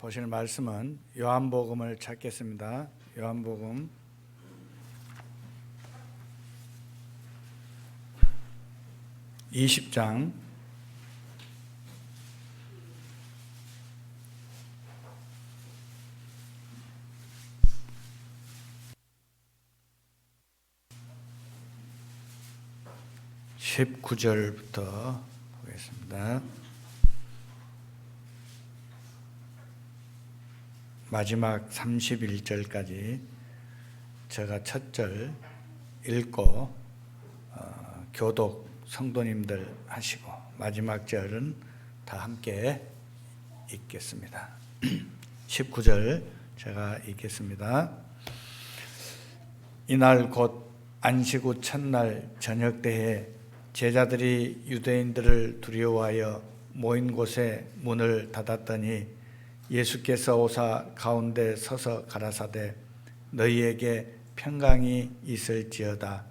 보실 말씀은 요한복음을 찾겠습니다. 요한복음 20장 19절부터 보겠습니다. 마지막 31절까지 제가 첫 절 읽고 교독 성도님들 하시고 마지막 절은 다 함께 읽겠습니다. 19절 제가 읽겠습니다. 이날 곧 안식 후 첫날 저녁 때에 제자들이 유대인들을 두려워하여 모인 곳에 문을 닫았더니 예수께서 오사 가운데 서서 가라사대 너희에게 평강이 있을지어다.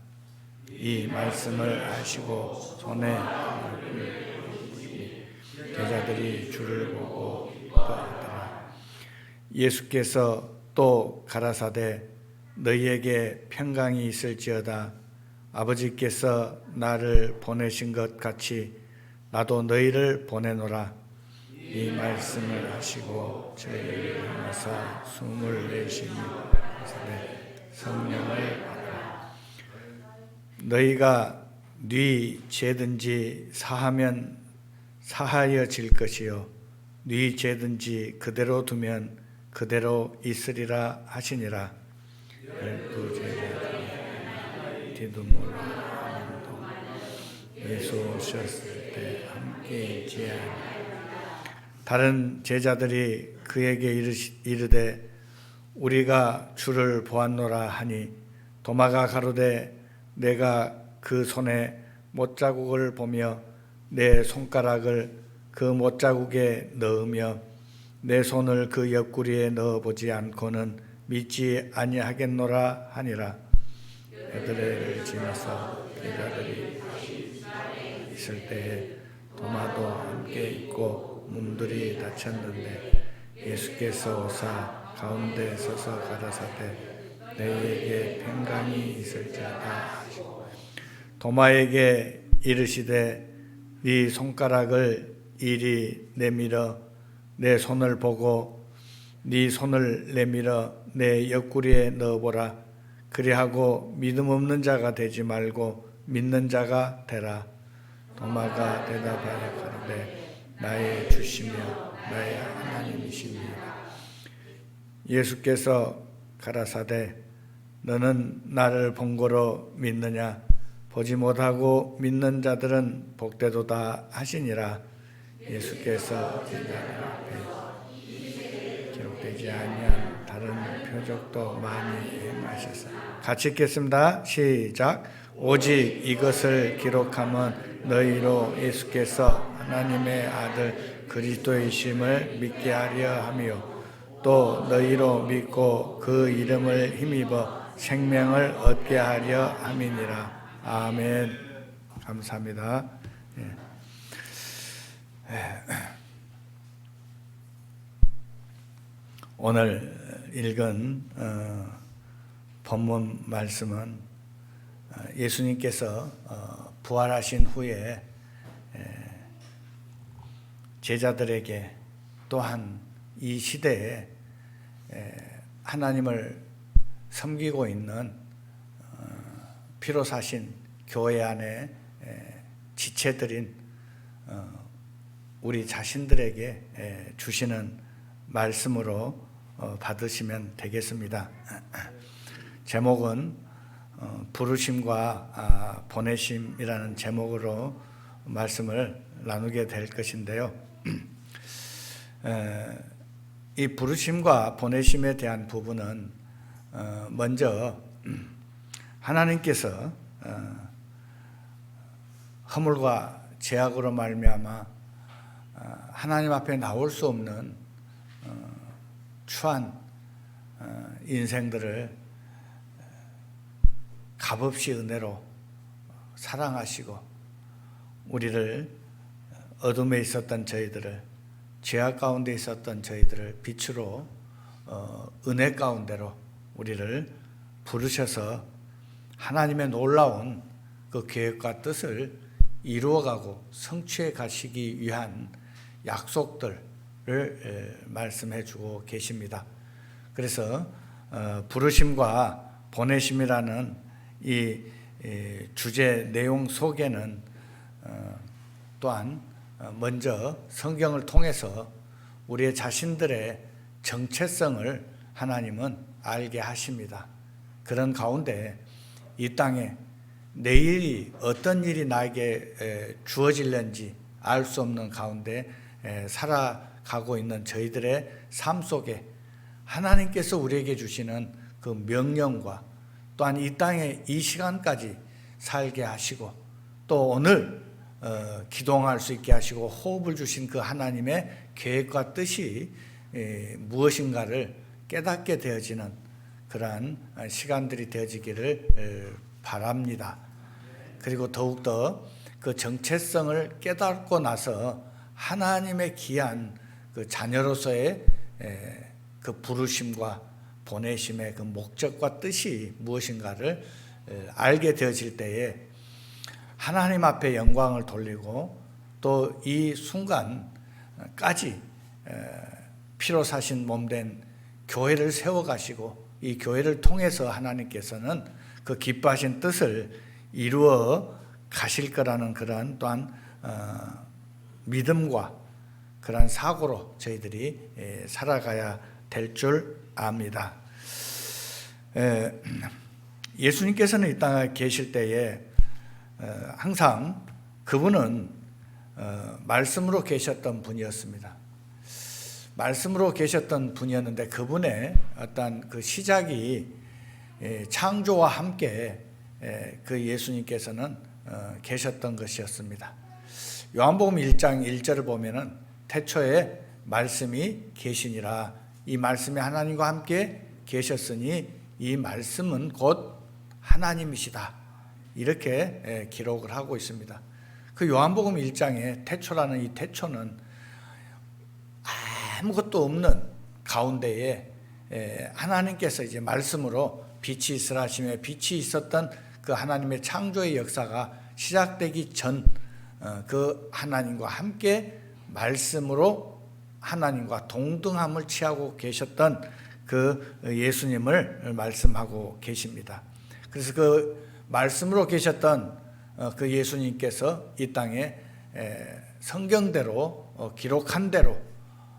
이 말씀을 하시고 손에 제자들이 주를 보고 기뻐하더라. 예수께서 또 가라사대 너희에게 평강이 있을지어다. 아버지께서 나를 보내신 것 같이 나도 너희를 보내노라. 이 말씀을 하시고 저희를 향하사 숨을 내쉬니 성령을 받으라. 너희가 네 죄든지 사하면 사하여질 것이요 네 죄든지 그대로 두면 그대로 있으리라 하시니라. 12 제자들이 디두모로 예수 오셨을 때 함께 있지 않으라. 다른 제자들이 그에게 이르되 우리가 주를 보았노라 하니 도마가 가로되 내가 그 손에 못자국을 보며 내 손가락을 그 못자국에 넣으며 내 손을 그 옆구리에 넣어보지 않고는 믿지 아니하겠노라 하니라. 그들을 지나서 제자들이 있을 때에 도마도 함께 있고 문들이 닫혔는데 예수께서 오사 가운데 서서 가라사대 너희에게 평강이 있을지어다 하시고 도마에게 이르시되 네 손가락을 이리 내밀어 내 손을 보고 네 손을 내밀어 내 옆구리에 넣어보라. 그리하고 믿음 없는 자가 되지 말고 믿는 자가 되라. 도마가 대답하여 가로되 나의 주시며 나의 하나님이시니라. 예수께서 가라사대 너는 나를 본 거로 믿느냐? 보지 못하고 믿는 자들은 복되도다 하시니라. 예수께서 제자들 앞에 기록되지 아니한 다른 표적도 많이 행하셨사. 같이 읽겠습니다. 시작. 오직 이것을 기록하면 너희로 예수께서 하나님의 아들 그리스도이심을 믿게 하려 함이요 또 너희로 믿고 그 이름을 힘입어 생명을 얻게 하려 함이니라. 아멘. 감사합니다. 오늘 읽은 본문 말씀은 예수님께서 부활하신 후에 제자들에게 또한 이 시대에 하나님을 섬기고 있는 피로 사신 교회 안에 지체들인 우리 자신들에게 주시는 말씀으로 받으시면 되겠습니다. 제목은 부르심과 보내심이라는 제목으로 말씀을 나누게 될 것인데요. 이 부르심과 보내심에 대한 부분은 먼저 하나님께서 허물과 죄악으로 말미암아 하나님 앞에 나올 수 없는 추한 인생들을 값없이 은혜로 사랑하시고 우리를 어둠에 있었던 저희들을 죄악 가운데 있었던 저희들을 빛으로 은혜 가운데로 우리를 부르셔서 하나님의 놀라운 그 계획과 뜻을 이루어가고 성취해 가시기 위한 약속들을 말씀해 주고 계십니다. 그래서 부르심과 보내심이라는 이 주제 내용 속에는 또한 먼저 성경을 통해서 우리의 자신들의 정체성을 하나님은 알게 하십니다. 그런 가운데 이 땅에 내일이 어떤 일이 나에게 주어질는지 알 수 없는 가운데 살아가고 있는 저희들의 삶 속에 하나님께서 우리에게 주시는 그 명령과 또한 이 땅에 이 시간까지 살게 하시고 또 오늘 기도할 수 있게 하시고 호흡을 주신 그 하나님의 계획과 뜻이 무엇인가를 깨닫게 되어지는 그러한 시간들이 되어지기를 바랍니다. 그리고 더욱더 그 정체성을 깨닫고 나서 하나님의 귀한 그 자녀로서의 그 부르심과 보내심의 그 목적과 뜻이 무엇인가를 알게 되어질 때에 하나님 앞에 영광을 돌리고 또 이 순간까지 피로 사신 몸된 교회를 세워가시고 이 교회를 통해서 하나님께서는 그 기뻐하신 뜻을 이루어 가실 거라는 그러한 또한 믿음과 그러한 사고로 저희들이 살아가야 될 줄 압니다. 예수님께서는 이 땅에 계실 때에 항상 그분은 말씀으로 계셨던 분이었습니다. 말씀으로 계셨던 분이었는데 그분의 어떤 그 시작이 창조와 함께 그 예수님께서는 계셨던 것이었습니다. 요한복음 1장 1절을 보면은 태초에 말씀이 계시니라. 이 말씀이 하나님과 함께 계셨으니 이 말씀은 곧 하나님이시다. 이렇게 기록을 하고 있습니다. 그 요한복음 1장에 태초라는 이 태초는 아무것도 없는 가운데에 하나님께서 이제 말씀으로 빛이 있으라 하시며 빛이 있었던 그 하나님의 창조의 역사가 시작되기 전 그 하나님과 함께 말씀으로 하나님과 동등함을 취하고 계셨던 그 예수님을 말씀하고 계십니다. 그래서 그 말씀으로 계셨던 그 예수님께서 이 땅에 성경대로 기록한 대로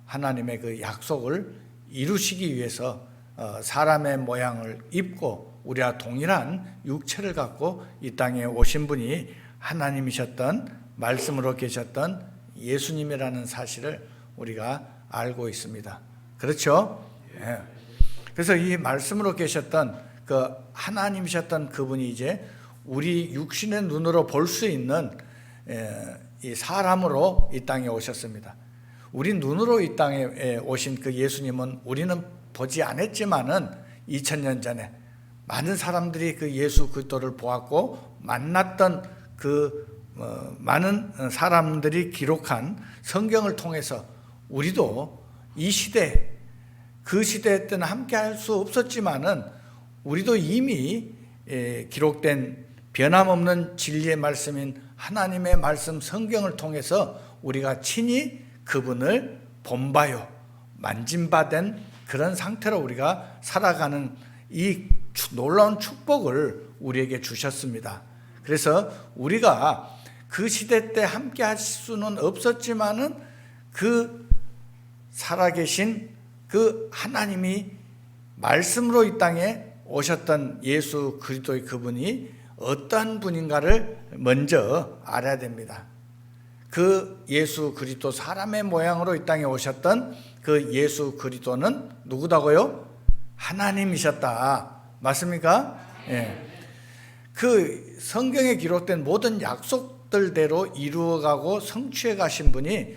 하나님의 그 약속을 이루시기 위해서 사람의 모양을 입고 우리와 동일한 육체를 갖고 이 땅에 오신 분이 하나님이셨던 말씀으로 계셨던 예수님이라는 사실을 우리가 알고 있습니다. 그렇죠? 예. 그래서 이 말씀으로 계셨던 그 하나님이셨던 그분이 이제 우리 육신의 눈으로 볼 수 있는 이 사람으로 이 땅에 오셨습니다. 우리 눈으로 이 땅에 오신 그 예수님은 우리는 보지 않았지만은 2000년 전에 많은 사람들이 그 예수 그리스도를 보았고 만났던 그 많은 사람들이 기록한 성경을 통해서 우리도 이 시대 그 시대 때는 함께 할 수 없었지만은 우리도 이미 기록된 변함없는 진리의 말씀인 하나님의 말씀 성경을 통해서 우리가 친히 그분을 본바요 만진바된 그런 상태로 우리가 살아가는 이 놀라운 축복을 우리에게 주셨습니다. 그래서 우리가 그 시대 때 함께 할 수는 없었지만은 그 살아계신 그 하나님이 말씀으로 이 땅에 오셨던 예수 그리스도의 그분이 어떠한 분인가를 먼저 알아야 됩니다. 그 예수 그리스도 사람의 모양으로 이 땅에 오셨던 그 예수 그리스도는 누구다고요? 하나님이셨다. 맞습니까? 예. 그 성경에 기록된 모든 약속들대로 이루어가고 성취해 가신 분이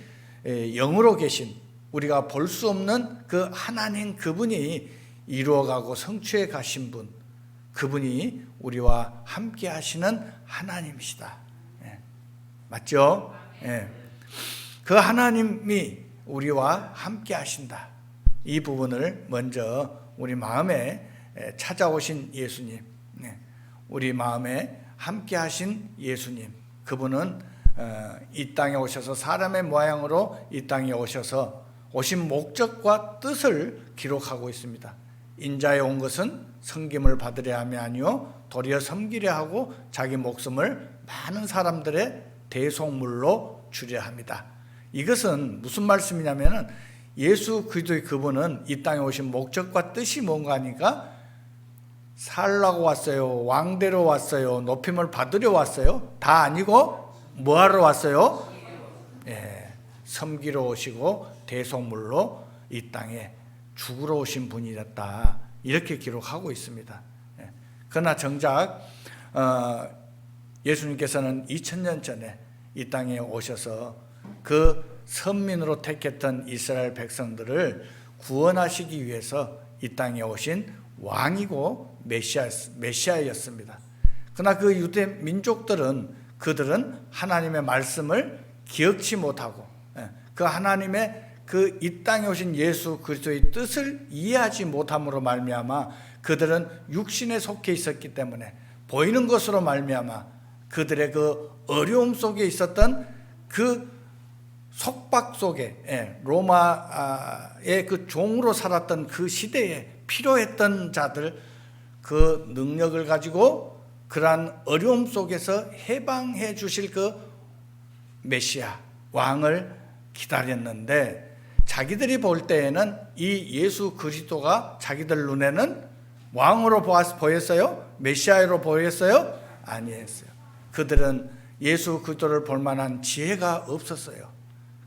영으로 계신 우리가 볼 수 없는 그 하나님 그분이 이루어가고 성취해 가신 분, 그분이 우리와 함께 하시는 하나님이시다. 예. 맞죠? 예. 그 하나님이 우리와 함께 하신다. 이 부분을 먼저 우리 마음에 찾아오신 예수님, 우리 마음에 함께 하신 예수님, 그분은 이 땅에 오셔서 사람의 모양으로 이 땅에 오신 목적과 뜻을 기록하고 있습니다. 인자에 온 것은 섬김을 받으려 함이 아니요 도리어 섬기려 하고 자기 목숨을 많은 사람들의 대속물로 주려 합니다. 이것은 무슨 말씀이냐면은 예수 그리스도의 그분은 이 땅에 오신 목적과 뜻이 뭔가 하니까 살라고 왔어요, 왕대로 왔어요, 높임을 받으려 왔어요? 다 아니고 뭐하러 왔어요? 섬기러 오시고 대속물로 이 땅에 죽으러 오신 분이었다, 이렇게 기록하고 있습니다. 그러나 정작 예수님께서는 2000년 전에 이 땅에 오셔서 그 선민으로 택했던 이스라엘 백성들을 구원하시기 위해서 이 땅에 오신 왕이고 메시아였습니다. 그러나 그 유대 민족들은 그들은 하나님의 말씀을 기억치 못하고 그 하나님의 그 이 땅에 오신 예수 그리스도의 뜻을 이해하지 못함으로 말미암아 그들은 육신에 속해 있었기 때문에 보이는 것으로 말미암아 그들의 그 어려움 속에 있었던 그 속박 속에 로마의 그 종으로 살았던 그 시대에 필요했던 자들, 그 능력을 가지고 그러한 어려움 속에서 해방해 주실 그 메시아 왕을 기다렸는데 자기들이 볼 때에는 이 예수 그리스도가 자기들 눈에는 왕으로 보였어요? 메시아로 보였어요? 아니었어요. 그들은 예수 그리스도를 볼 만한 지혜가 없었어요.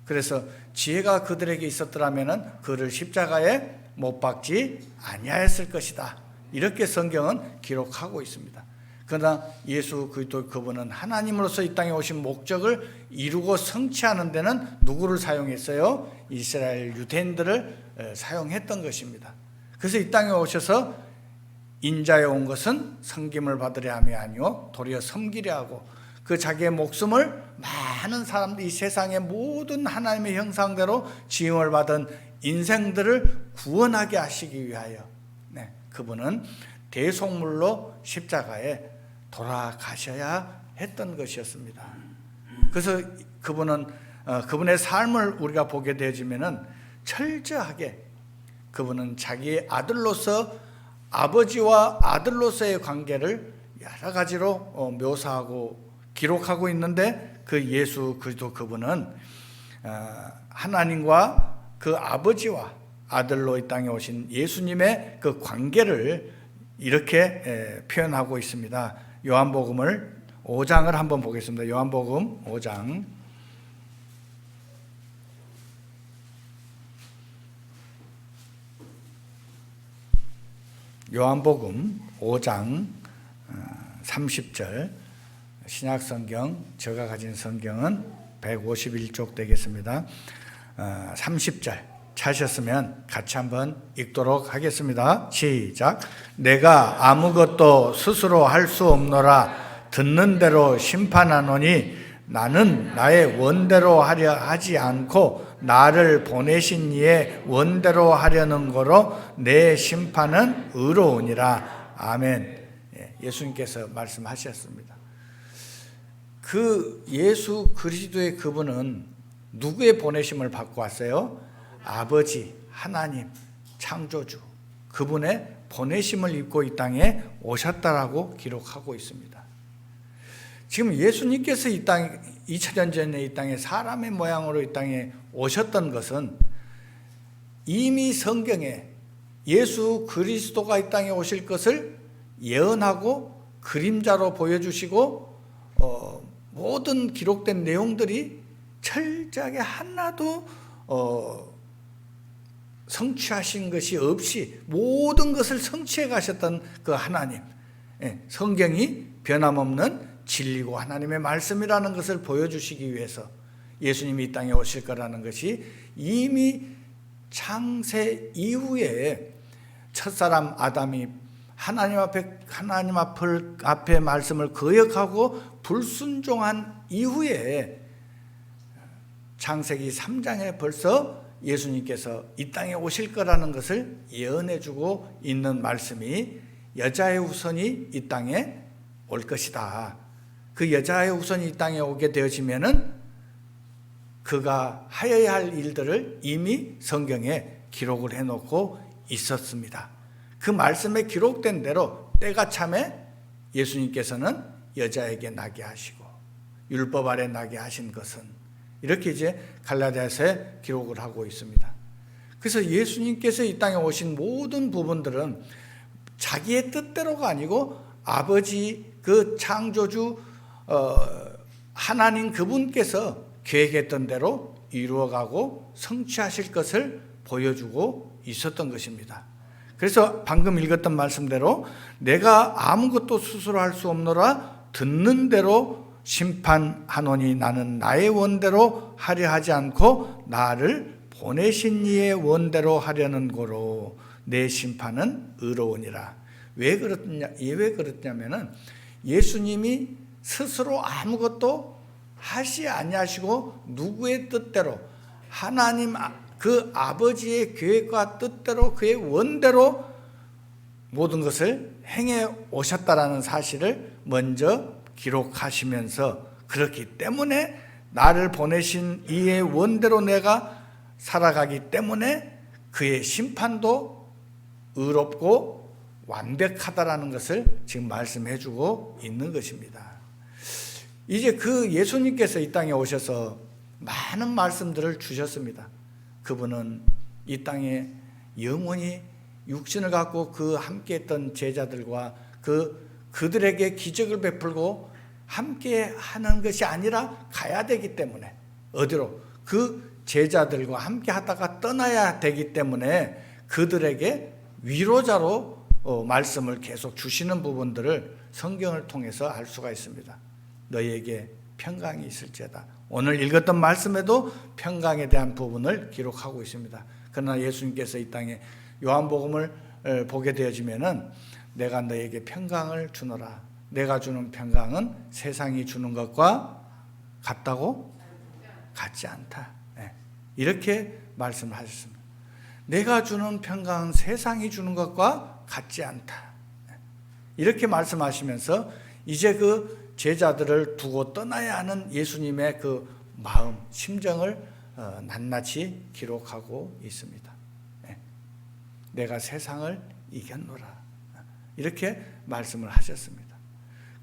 그래서 지혜가 그들에게 있었더라면 그를 십자가에 못 박지 아니하였을 것이다, 이렇게 성경은 기록하고 있습니다. 그러나 예수 그리스도 그분은 하나님으로서 이 땅에 오신 목적을 이루고 성취하는 데는 누구를 사용했어요? 이스라엘 유대인들을 사용했던 것입니다. 그래서 이 땅에 오셔서 인자에 온 것은 섬김을 받으려 함이 아니요 도리어 섬기려 하고 그 자기의 목숨을 많은 사람들, 이 세상의 모든 하나님의 형상대로 지음을 받은 인생들을 구원하게 하시기 위하여 그분은 대속물로 십자가에 돌아가셔야 했던 것이었습니다. 그래서 그분의 삶을 우리가 보게 되어지면은 철저하게 그분은 자기의 아들로서 아버지와 아들로서의 관계를 여러 가지로 묘사하고 기록하고 있는데 그 예수 그리스도 그분은 하나님과 그 아버지와 아들로 이 땅에 오신 예수님의 그 관계를 이렇게 표현하고 있습니다. 요한복음을 5장을 한번 보겠습니다. 요한복음 5장. 요한복음 5장 30절. 신약성경, 제가 가진 성경은 151쪽 되겠습니다. 30절 찾으셨으면 같이 한번 읽도록 하겠습니다. 시작. 내가 아무것도 스스로 할 수 없노라. 듣는 대로 심판하노니 나는 나의 원대로 하려 하지 않고 나를 보내신 이의 원대로 하려는 거로 내 심판은 의로우니라. 아멘. 예수님께서 말씀하셨습니다. 그 예수 그리스도의 그분은 누구의 보내심을 받고 왔어요? 아버지 하나님 창조주 그분의 보내심을 입고 이 땅에 오셨다라고 기록하고 있습니다. 지금 예수님께서 이 땅에 2000년 전에 이 땅에 사람의 모양으로 이 땅에 오셨던 것은 이미 성경에 예수 그리스도가 이 땅에 오실 것을 예언하고 그림자로 보여주시고 모든 기록된 내용들이 철저하게 하나도 성취하신 것이 없이 모든 것을 성취해 가셨던 그 하나님, 성경이 변함없는 진리고 하나님의 말씀이라는 것을 보여주시기 위해서 예수님이 이 땅에 오실 거라는 것이 이미 창세 이후에 첫사람 아담이 하나님 앞에 말씀을 거역하고 불순종한 이후에 창세기 3장에 벌써 예수님께서 이 땅에 오실 거라는 것을 예언해주고 있는 말씀이 여자의 후손이 이 땅에 올 것이다. 그 여자의 후손이 이 땅에 오게 되어지면은 그가 하여야 할 일들을 이미 성경에 기록을 해놓고 있었습니다. 그 말씀에 기록된 대로 때가 참에 예수님께서는 여자에게 나게 하시고 율법 아래 나게 하신 것은 이렇게 이제 갈라디아서에 기록을 하고 있습니다. 그래서 예수님께서 이 땅에 오신 모든 부분들은 자기의 뜻대로가 아니고 아버지 그 창조주 하나님 그분께서 계획했던 대로 이루어가고 성취하실 것을 보여주고 있었던 것입니다. 그래서 방금 읽었던 말씀대로 내가 아무것도 스스로 할 수 없노라 듣는 대로 심판하노니 나는 나의 원대로 하려 하지 않고 나를 보내신 이의 원대로 하려는 고로 내 심판은 의로우니라. 왜 그렇냐면은 예수님이 스스로 아무것도 하시 아니하시고 누구의 뜻대로 하나님 그 아버지의 계획과 뜻대로 그의 원대로 모든 것을 행해 오셨다라는 사실을 먼저 기록하시면서 그렇기 때문에 나를 보내신 이의 원대로 내가 살아가기 때문에 그의 심판도 의롭고 완벽하다라는 것을 지금 말씀해 주고 있는 것입니다. 이제 그 예수님께서 이 땅에 오셔서 많은 말씀들을 주셨습니다. 그분은 이 땅에 영원히 육신을 갖고 그 함께했던 제자들과 그들에게 기적을 베풀고 함께 하는 것이 아니라 가야 되기 때문에 어디로 그 제자들과 함께 하다가 떠나야 되기 때문에 그들에게 위로자로 말씀을 계속 주시는 부분들을 성경을 통해서 알 수가 있습니다. 너희에게 평강이 있을지어다. 오늘 읽었던 말씀에도 평강에 대한 부분을 기록하고 있습니다. 그러나 예수님께서 이 땅에 요한복음을 보게 되어지면은 내가 너에게 평강을 주노라. 내가 주는 평강은 세상이 주는 것과 같다고? 같지 않다. 이렇게 말씀을 하셨습니다. 내가 주는 평강은 세상이 주는 것과 같지 않다. 이렇게 말씀하시면서 이제 그 제자들을 두고 떠나야 하는 예수님의 그 마음, 심정을 낱낱이 기록하고 있습니다. 내가 세상을 이겼노라. 이렇게 말씀을 하셨습니다.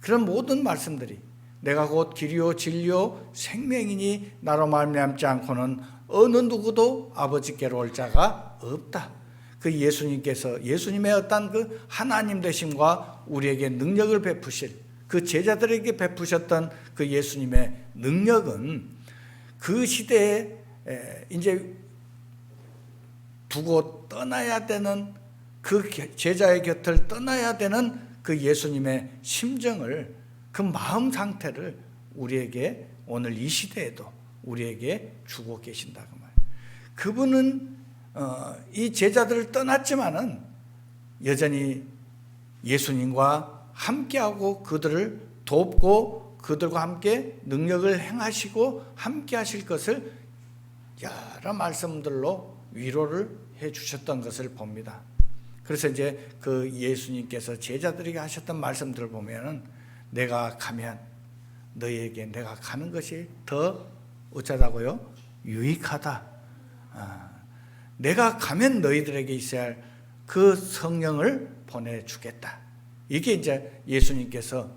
그런 모든 말씀들이 내가 곧 길이요 진리요 생명이니 나로 말미암지 않고는 어느 누구도 아버지께로 올 자가 없다. 그 예수님께서 예수님의 어떤 그 하나님 되심과 우리에게 능력을 베푸실 그 제자들에게 베푸셨던 그 예수님의 능력은 그 시대에 이제 두고 떠나야 되는 그 제자의 곁을 떠나야 되는 그 예수님의 심정을 그 마음 상태를 우리에게 오늘 이 시대에도 우리에게 주고 계신다 그 말. 그분은 이 제자들을 떠났지만은 여전히 예수님과 함께하고 그들을 돕고 그들과 함께 능력을 행하시고 함께 하실 것을 여러 말씀들로 위로를 해 주셨던 것을 봅니다. 그래서 이제 그 예수님께서 제자들에게 하셨던 말씀들을 보면은 내가 가면 너희에게 내가 가는 것이 더 어쩌다고요? 유익하다. 내가 가면 너희들에게 있어야 할 그 성령을 보내주겠다. 이게 이제 예수님께서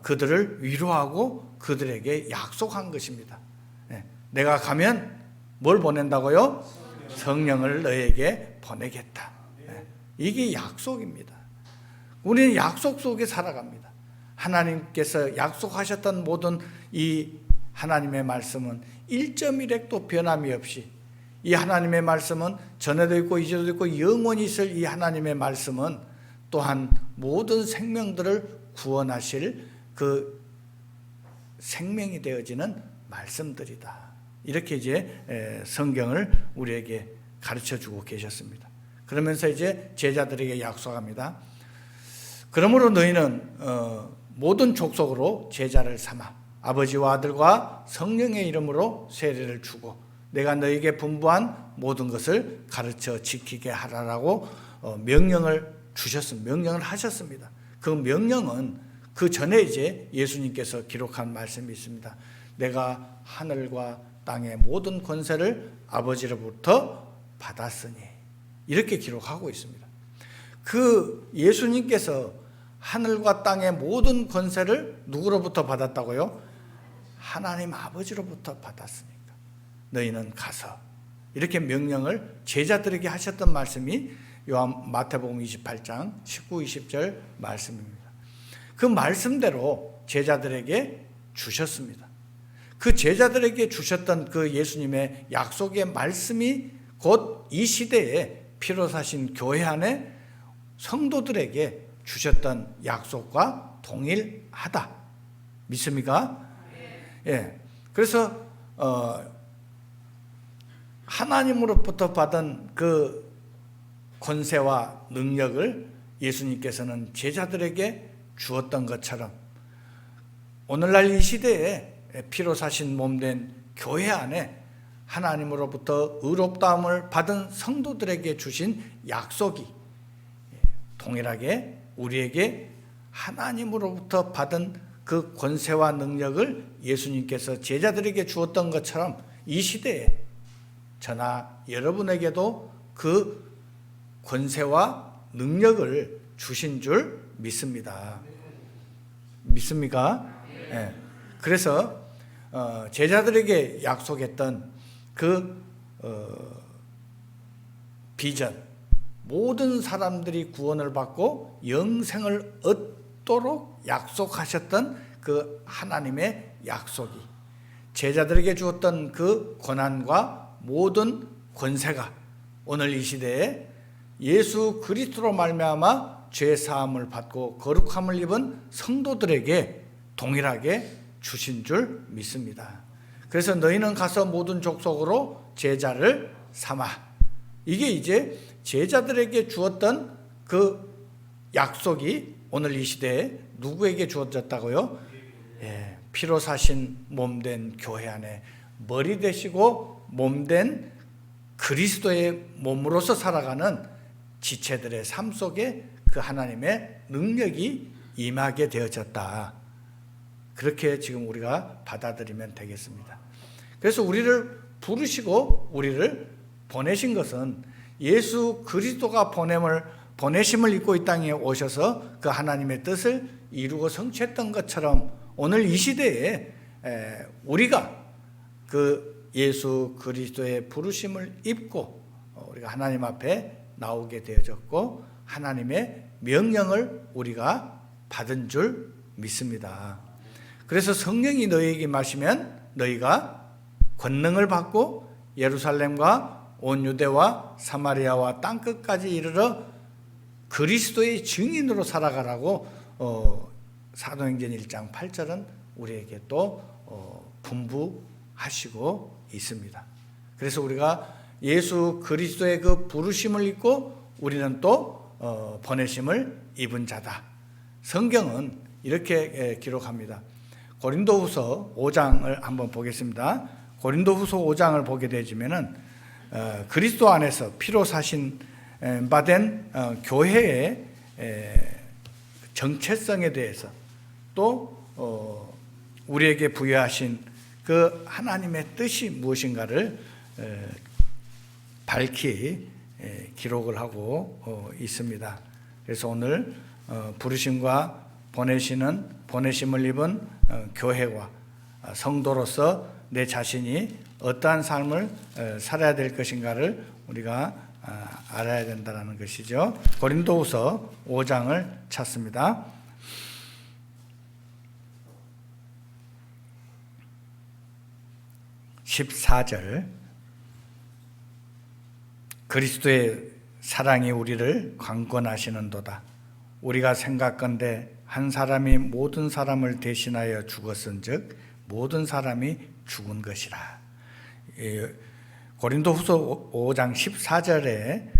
그들을 위로하고 그들에게 약속한 것입니다. 내가 가면 뭘 보낸다고요? 성령을 너에게 보내겠다. 이게 약속입니다. 우리는 약속 속에 살아갑니다. 하나님께서 약속하셨던 모든 이 하나님의 말씀은 1.1핵도 변함이 없이 이 하나님의 말씀은 전에도 있고 이제도 있고 영원히 있을 이 하나님의 말씀은 또한 모든 생명들을 구원하실 그 생명이 되어지는 말씀들이다. 이렇게 이제 성경을 우리에게 가르쳐 주고 계셨습니다. 그러면서 이제 제자들에게 약속합니다. 그러므로 너희는 모든 족속으로 제자를 삼아 아버지와 아들과 성령의 이름으로 세례를 주고 내가 너에게 분부한 모든 것을 가르쳐 지키게 하라라고 명령을 주셨습니다. 명령을 하셨습니다. 그 명령은 그 전에 이제 예수님께서 기록한 말씀이 있습니다. 내가 하늘과 땅의 모든 권세를 아버지로부터 받았으니, 이렇게 기록하고 있습니다. 그 예수님께서 하늘과 땅의 모든 권세를 누구로부터 받았다고요? 하나님 아버지로부터 받았으니까 너희는 가서, 이렇게 명령을 제자들에게 하셨던 말씀이 마태복음 28장 19, 20절 말씀입니다. 그 말씀대로 제자들에게 주셨습니다. 그 제자들에게 주셨던 그 예수님의 약속의 말씀이 곧 이 시대에 피로 사신 교회 안에 성도들에게 주셨던 약속과 동일하다. 믿습니까? 예. 그래서 하나님으로부터 받은 그 권세와 능력을 예수님께서는 제자들에게 주었던 것처럼 오늘날 이 시대에 피로 사신 몸된 교회 안에 하나님으로부터 의롭다함을 받은 성도들에게 주신 약속이 동일하게 우리에게 하나님으로부터 받은 그 권세와 능력을 예수님께서 제자들에게 주었던 것처럼 이 시대에 저나 여러분에게도 그 권세와 능력을 주신 줄 믿습니다. 믿습니까? 네. 그래서 제자들에게 약속했던 그 비전, 모든 사람들이 구원을 받고 영생을 얻도록 약속하셨던 그 하나님의 약속이, 제자들에게 주었던 그 고난과 모든 권세가 오늘 이 시대에 예수 그리스도로 말미암아 죄 사함을 받고 거룩함을 입은 성도들에게 동일하게 주신 줄 믿습니다. 그래서 너희는 가서 모든 족속으로 제자를 삼아, 이게 이제 제자들에게 주었던 그 약속이 오늘 이 시대에 누구에게 주어졌다고요? 예, 피로 사신 몸된 교회 안에 머리 되시고 몸된 그리스도의 몸으로서 살아가는 지체들의 삶 속에 그 하나님의 능력이 임하게 되어졌다. 그렇게 지금 우리가 받아들이면 되겠습니다. 그래서 우리를 부르시고 우리를 보내신 것은 예수 그리스도가 보내심을 입고 이 땅에 오셔서 그 하나님의 뜻을 이루고 성취했던 것처럼 오늘 이 시대에 우리가 그 예수 그리스도의 부르심을 입고 우리가 하나님 앞에 나오게 되어졌고 하나님의 명령을 우리가 받은 줄 믿습니다. 그래서 성령이 너희에게 임하시면 너희가 권능을 받고 예루살렘과 온 유대와 사마리아와 땅끝까지 이르러 그리스도의 증인으로 살아가라고 사도행전 1장 8절은 우리에게 또 분부하시고 있습니다. 그래서 우리가 예수 그리스도의 그 부르심을 입고 우리는 또 보내심을 입은 자다. 성경은 이렇게 기록합니다. 고린도후서 5장을 한번 보겠습니다. 고린도후서 5장을 보게 되지면은 그리스도 안에서 피로 사신 바된 교회의 정체성에 대해서 또 우리에게 부여하신 그 하나님의 뜻이 무엇인가를 밝히 기록을 하고 있습니다. 그래서 오늘 부르심과 보내심을 입은 교회와 성도로서 내 자신이 어떠한 삶을 살아야 될 것인가를 우리가 알아야 된다는 것이죠. 고린도후서 5장을 찾습니다. 14절, 그리스도의 사랑이 우리를 강권하시는도다. 우리가 생각건대 한 사람이 모든 사람을 대신하여 죽었은즉 모든 사람이 죽은 것이라. 고린도후서 5장 14절에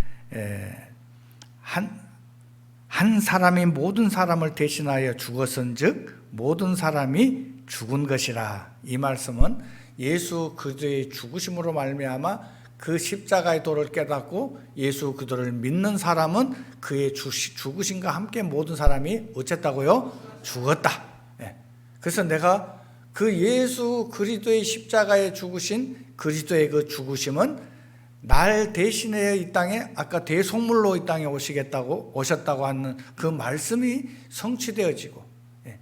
한 사람이 모든 사람을 대신하여 죽었은즉 모든 사람이 죽은 것이라. 이 말씀은 예수 그리스도의 죽으심으로 말미암아 그 십자가의 도를 깨닫고 예수 그리스도를 믿는 사람은 그의 죽으심과 함께 모든 사람이 어쨌다고요? 죽었다. 예. 그래서 내가 그 예수 그리스도의 십자가에 죽으신 그리스도의 그 죽으심은 날 대신해 이 땅에 아까 대속물로 이 땅에 오셨다고 하는 그 말씀이 성취되어지고, 예.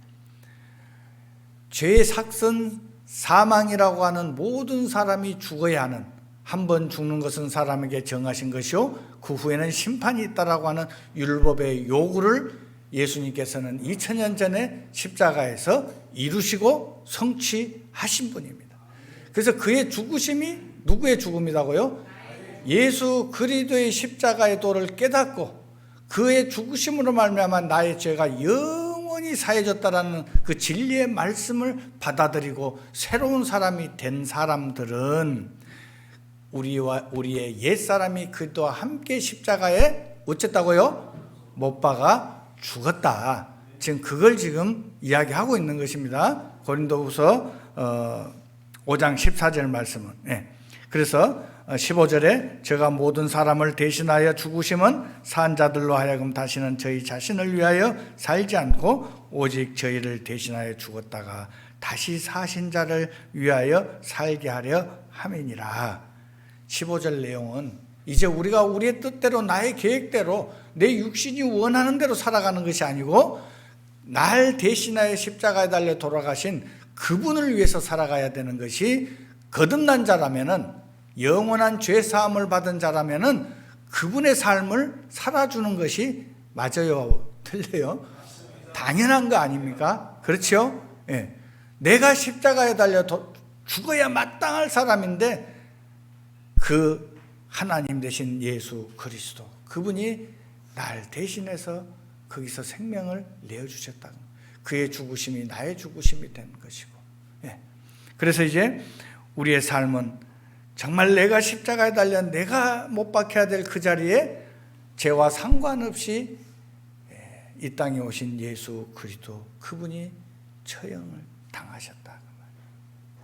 죄의 삭선 사망이라고 하는 모든 사람이 죽어야 하는, 한 번 죽는 것은 사람에게 정하신 것이요 그 후에는 심판이 있다라고 하는 율법의 요구를 예수님께서는 2000년 전에 십자가에서 이루시고 성취하신 분입니다. 그래서 그의 죽으심이 누구의 죽음이라고요? 예수 그리스도의 십자가의 도를 깨닫고 그의 죽으심으로 말미암아 나의 죄가 영원히 사해졌다라는 그 진리의 말씀을 받아들이고 새로운 사람이 된 사람들은 우리의 옛사람이 그리스도와 함께 십자가에 어쨌다고요? 못 박아 죽었다. 지금 그걸 지금 이야기하고 있는 것입니다. 고린도후서 5장 14절 말씀은. 예. 그래서 15절에 제가 모든 사람을 대신하여 죽으심은 산 자들로 하여금 다시는 저희 자신을 위하여 살지 않고 오직 저희를 대신하여 죽었다가 다시 사신 자를 위하여 살게 하려 함이니라. 15절 내용은 이제 우리가 우리의 뜻대로 나의 계획대로 내 육신이 원하는 대로 살아가는 것이 아니고 날 대신하여 십자가에 달려 돌아가신 그분을 위해서 살아가야 되는 것이, 거듭난 자라면은, 영원한 죄 사함을 받은 자라면은 그분의 삶을 살아주는 것이 맞아요? 틀려요? 당연한 거 아닙니까? 그렇죠? 예. 내가 십자가에 달려 죽어야 마땅할 사람인데 그 하나님 되신 예수 그리스도, 그분이 날 대신해서 거기서 생명을 내어주셨다. 그의 죽으심이 나의 죽으심이 된 것이고, 예. 그래서 이제 우리의 삶은 정말 내가 십자가에 달려 내가 못 박혀야 될 그 자리에 죄와 상관없이 이 땅에 오신 예수 그리스도, 그분이 처형을 당하셨다.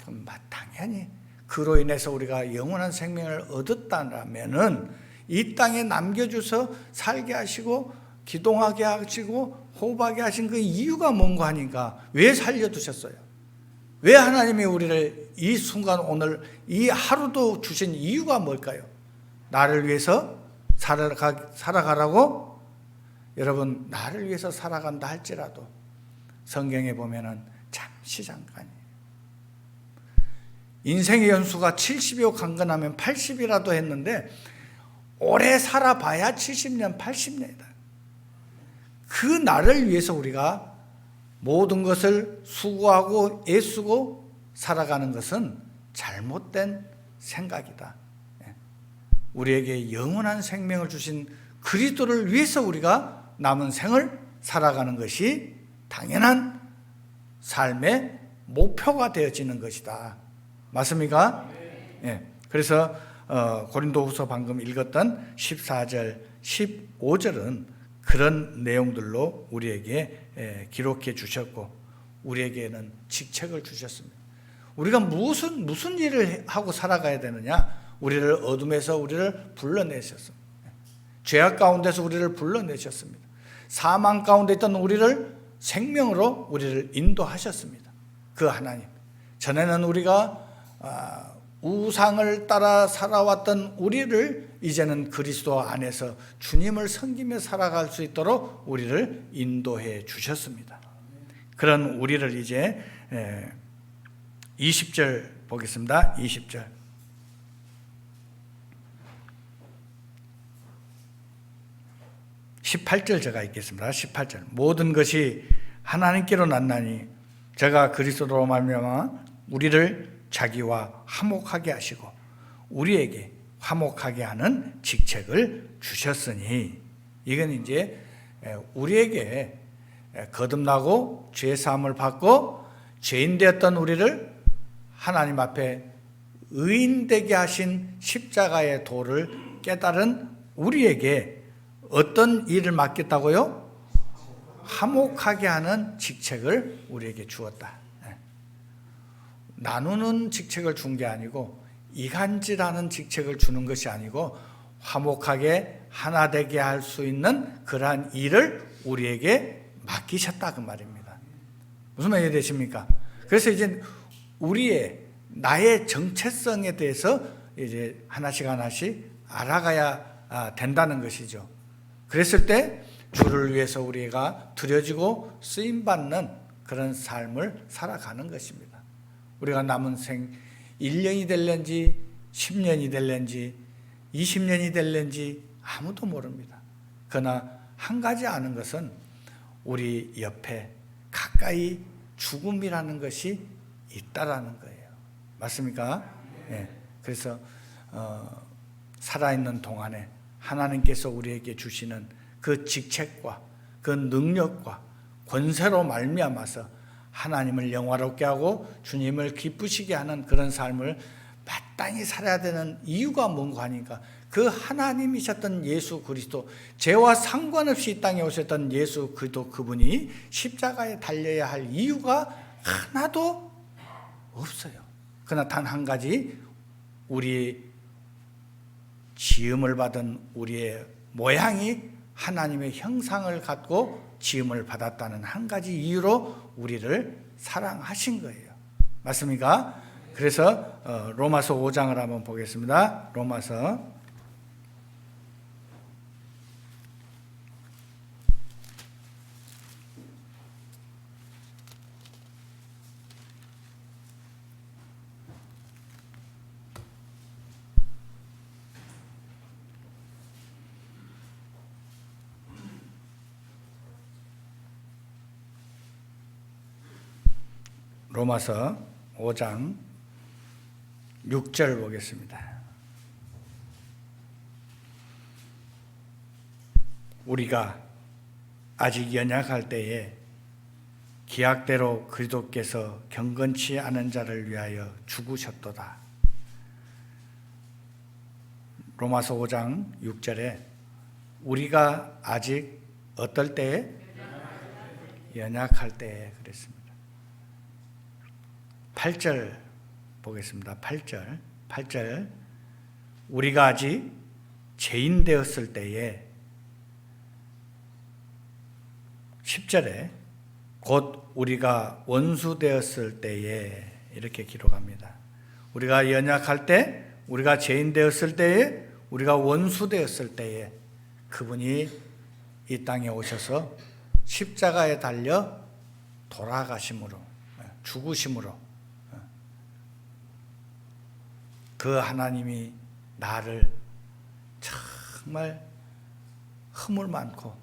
그럼 당연히 그로 인해서 우리가 영원한 생명을 얻었다면은 이 땅에 남겨주서 살게 하시고 기동하게 하시고 호흡하게 하신 그 이유가 뭔가 하니까, 왜 살려두셨어요? 왜 하나님이 우리를 이 순간 오늘 이 하루도 주신 이유가 뭘까요? 나를 위해서 살아가라고? 여러분, 나를 위해서 살아간다 할지라도 성경에 보면은 잠시 잠깐이에요. 인생의 연수가 70이요 강건하면 80이라도 했는데 오래 살아봐야 70년, 80년이다. 그 나를 위해서 우리가 모든 것을 수고하고 애쓰고 살아가는 것은 잘못된 생각이다. 우리에게 영원한 생명을 주신 그리스도를 위해서 우리가 남은 생을 살아가는 것이 당연한 삶의 목표가 되어지는 것이다. 맞습니까? 예. 그래서 고린도후서 방금 읽었던 14절, 15절은 그런 내용들로 우리에게 기록해 주셨고 우리에게는 직책을 주셨습니다. 우리가 무슨 일을 하고 살아가야 되느냐? 우리를 어둠에서 우리를 불러내셨습니다. 죄악 가운데서 우리를 불러내셨습니다. 사망 가운데 있던 우리를 생명으로 우리를 인도하셨습니다. 그 하나님. 전에는 우리가 우상을 따라 살아왔던 우리를 이제는 그리스도 안에서 주님을 섬기며 살아갈 수 있도록 우리를 인도해 주셨습니다. 그런 우리를 이제 20절 보겠습니다. 20절. 18절 제가 읽겠습니다. 18절. 모든 것이 하나님께로 났나니 저가 그리스도로 말미암아 우리를 자기와 화목하게 하시고 우리에게 화목하게 하는 직책을 주셨으니, 이건 이제 우리에게 거듭나고 죄 사함을 받고 죄인 되었던 우리를 하나님 앞에 의인되게 하신 십자가의 도를 깨달은 우리에게 어떤 일을 맡겼다고요? 화목하게 하는 직책을 우리에게 주었다. 나누는 직책을 준 게 아니고 이간질하는 직책을 주는 것이 아니고 화목하게 하나 되게 할 수 있는 그러한 일을 우리에게 맡기셨다 그 말입니다. 무슨 말이 되십니까? 그래서 이제 우리의 나의 정체성에 대해서 이제 하나씩 알아가야 된다는 것이죠. 그랬을 때 주를 위해서 우리가 드려지고 쓰임 받는 그런 삶을 살아가는 것입니다. 우리가 남은 생 1년이 될는지 10년이 될는지 20년이 될는지 아무도 모릅니다. 그러나 한 가지 아는 것은 우리 옆에 가까이 죽음이라는 것이 있다라는 거예요. 맞습니까? 네. 그래서 살아있는 동안에 하나님께서 우리에게 주시는 그 직책과 그 능력과 권세로 말미암아서 하나님을 영화롭게 하고 주님을 기쁘시게 하는 그런 삶을 마땅히 살아야 되는 이유가 뭔가 하니까 그 하나님이셨던 예수 그리스도, 죄와 상관없이 이 땅에 오셨던 예수 그리스도, 그분이 십자가에 달려야 할 이유가 하나도 없어요. 그러나 단 한 가지, 우리 지음을 받은 우리의 모양이 하나님의 형상을 갖고 지음을 받았다는 한 가지 이유로 우리를 사랑하신 거예요. 맞습니까? 그래서 로마서 5장을 한번 보겠습니다. 로마서 5장 6절 보겠습니다. 우리가 아직 연약할 때에 기약대로 그리스도께서 경건치 않은 자를 위하여 죽으셨도다. 로마서 5장 6절에 우리가 아직 어떨 때에? 연약할 때에 그랬습니다. 8절 보겠습니다. 8절 우리가 아직 죄인 되었을 때에, 10절에 곧 우리가 원수 되었을 때에, 이렇게 기록합니다. 우리가 연약할 때, 우리가 죄인 되었을 때에, 우리가 원수 되었을 때에 그분이 이 땅에 오셔서 십자가에 달려 돌아가심으로, 죽으심으로 그 하나님이 나를 정말 허물 많고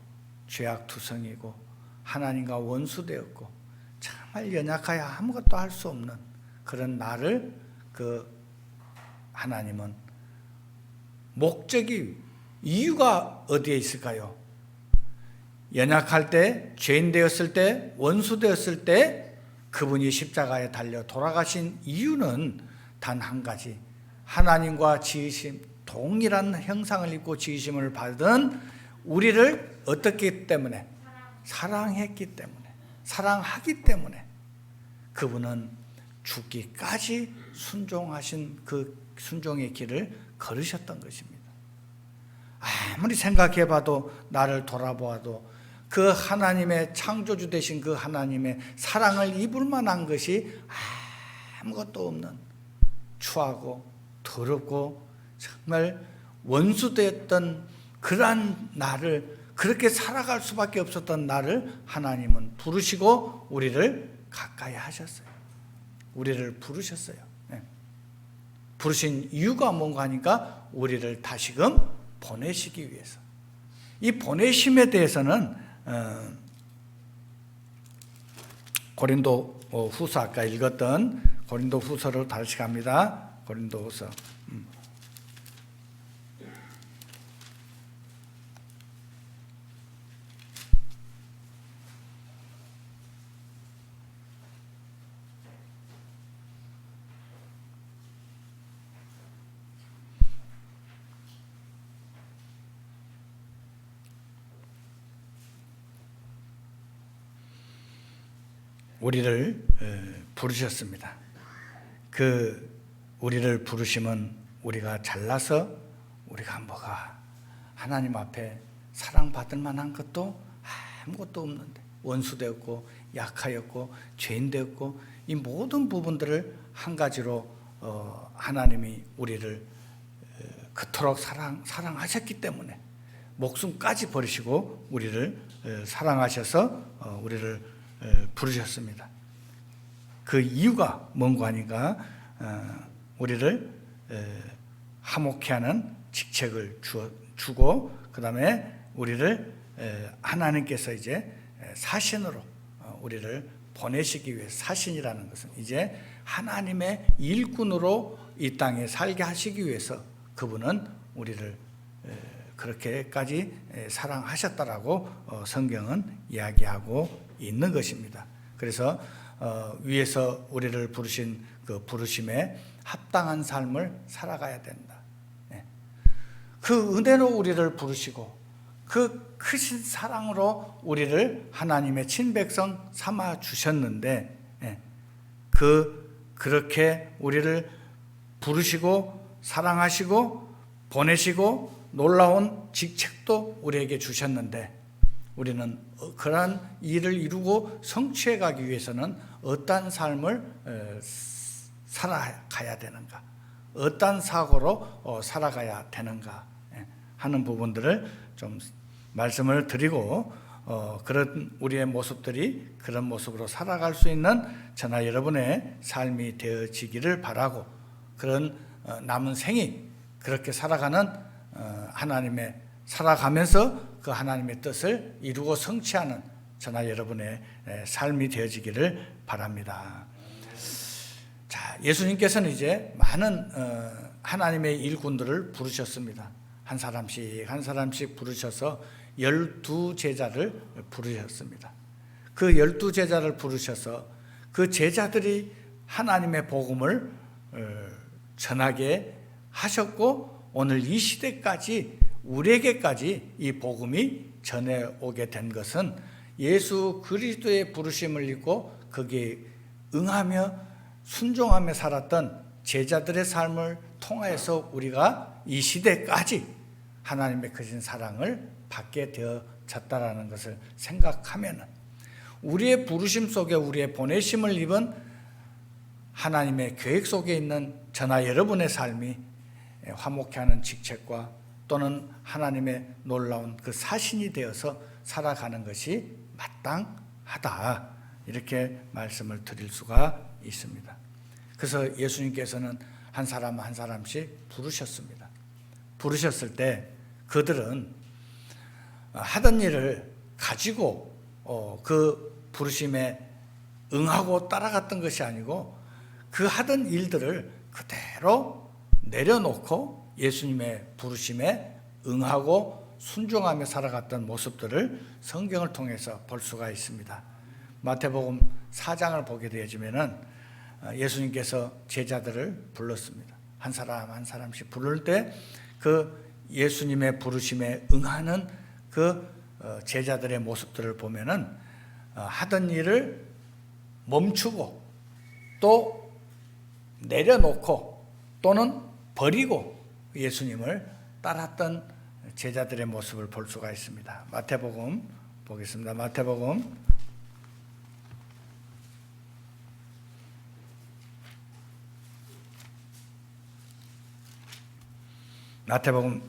죄악투성이고 하나님과 원수되었고 정말 연약하여 아무것도 할 수 없는 그런 나를 그 하나님은 목적이, 이유가 어디에 있을까요? 연약할 때, 죄인 되었을 때, 원수 되었을 때 그분이 십자가에 달려 돌아가신 이유는 단 한 가지, 하나님과 지으심, 동일한 형상을 입고 지으심을 받은 우리를 어떻기 때문에? 사랑했기 때문에, 사랑하기 때문에 그분은 죽기까지 순종하신 그 순종의 길을 걸으셨던 것입니다. 아무리 생각해봐도, 나를 돌아보아도 그 하나님의 창조주 되신 그 하나님의 사랑을 입을 만한 것이 아무것도 없는 추하고 더럽고 정말 원수되었던 그러한 나를, 그렇게 살아갈 수밖에 없었던 나를 하나님은 부르시고 우리를 가까이 하셨어요. 우리를 부르셨어요. 부르신 이유가 뭔가 하니까 우리를 다시금 보내시기 위해서. 이 보내심에 대해서는 고린도 후서, 아까 읽었던 고린도 후서로 다시 갑니다. 고린도 후서. 우리를 부르셨습니다. 우리를 부르심은 우리가 잘나서 우리가 뭐가 하나님 앞에 사랑받을 만한 것도 아무것도 없는데 원수되었고 약하였고 죄인되었고 이 모든 부분들을 한 가지로 하나님이 우리를 그토록 사랑하셨기 때문에 목숨까지 버리시고 우리를 사랑하셔서 우리를 부르셨습니다. 그 이유가 뭔가 하니까 우리를 화목케 하는 직책을 주고 그 다음에 우리를 하나님께서 이제 사신으로 우리를 보내시기 위해 사신이라는 것은 이제 하나님의 일꾼으로 이 땅에 살게 하시기 위해서 그분은 우리를 그렇게까지 사랑하셨다라고 성경은 이야기하고 있는 것입니다. 그래서 위에서 우리를 부르신 그 부르심에 합당한 삶을 살아가야 된다. 그 은혜로 우리를 부르시고 그 크신 사랑으로 우리를 하나님의 친백성 삼아 주셨는데 그렇게 우리를 부르시고 사랑하시고 보내시고 놀라운 직책도 우리에게 주셨는데 우리는 그러한 일을 이루고 성취해 가기 위해서는 어떠한 삶을 살아가야 되는가, 어떠한 사고로 살아가야 되는가 하는 부분들을 좀 말씀을 드리고 그런 우리의 모습들이 그런 모습으로 살아갈 수 있는 저나 여러분의 삶이 되어지기를 바라고 그런 남은 생이 그렇게 살아가는 하나님의 살아가면서 그 하나님의 뜻을 이루고 성취하는 저나 여러분의 삶이 되어지기를 바랍니다. 자, 예수님께서는 이제 많은 하나님의 일꾼들을 부르셨습니다. 한 사람씩 부르셔서 12제자를 부르셨습니다. 그 12제자를 부르셔서 그 제자들이 하나님의 복음을 전하게 하셨고 오늘 이 시대까지 우리에게까지 이 복음이 전해오게 된 것은 예수 그리스도의 부르심을 입고 거기에 응하며 순종하며 살았던 제자들의 삶을 통하여서 우리가 이 시대까지 하나님의 크신 사랑을 받게 되어졌다라는 것을 생각하면 우리의 부르심 속에 우리의 보내심을 입은 하나님의 계획 속에 있는 저나 여러분의 삶이 화목케 하는 직책과 또는 하나님의 놀라운 그 사신이 되어서 살아가는 것이 마땅하다 이렇게 말씀을 드릴 수가 있습니다. 그래서 예수님께서는 한 사람 한 사람씩 부르셨습니다. 부르셨을 때 그들은 하던 일을 가지고 그 부르심에 응하고 따라갔던 것이 아니고 그 하던 일들을 그대로 내려놓고 예수님의 부르심에 응하고 순종하며 살아갔던 모습들을 성경을 통해서 볼 수가 있습니다. 마태복음 4장을 보게 되어지면은 예수님께서 제자들을 불렀습니다. 한 사람 한 사람씩 부를 때 그 예수님의 부르심에 응하는 그 제자들의 모습들을 보면은 하던 일을 멈추고 또 내려놓고 또는 버리고 예수님을 따랐던 제자들의 모습을 볼 수가 있습니다. 마태복음 보겠습니다. 마태복음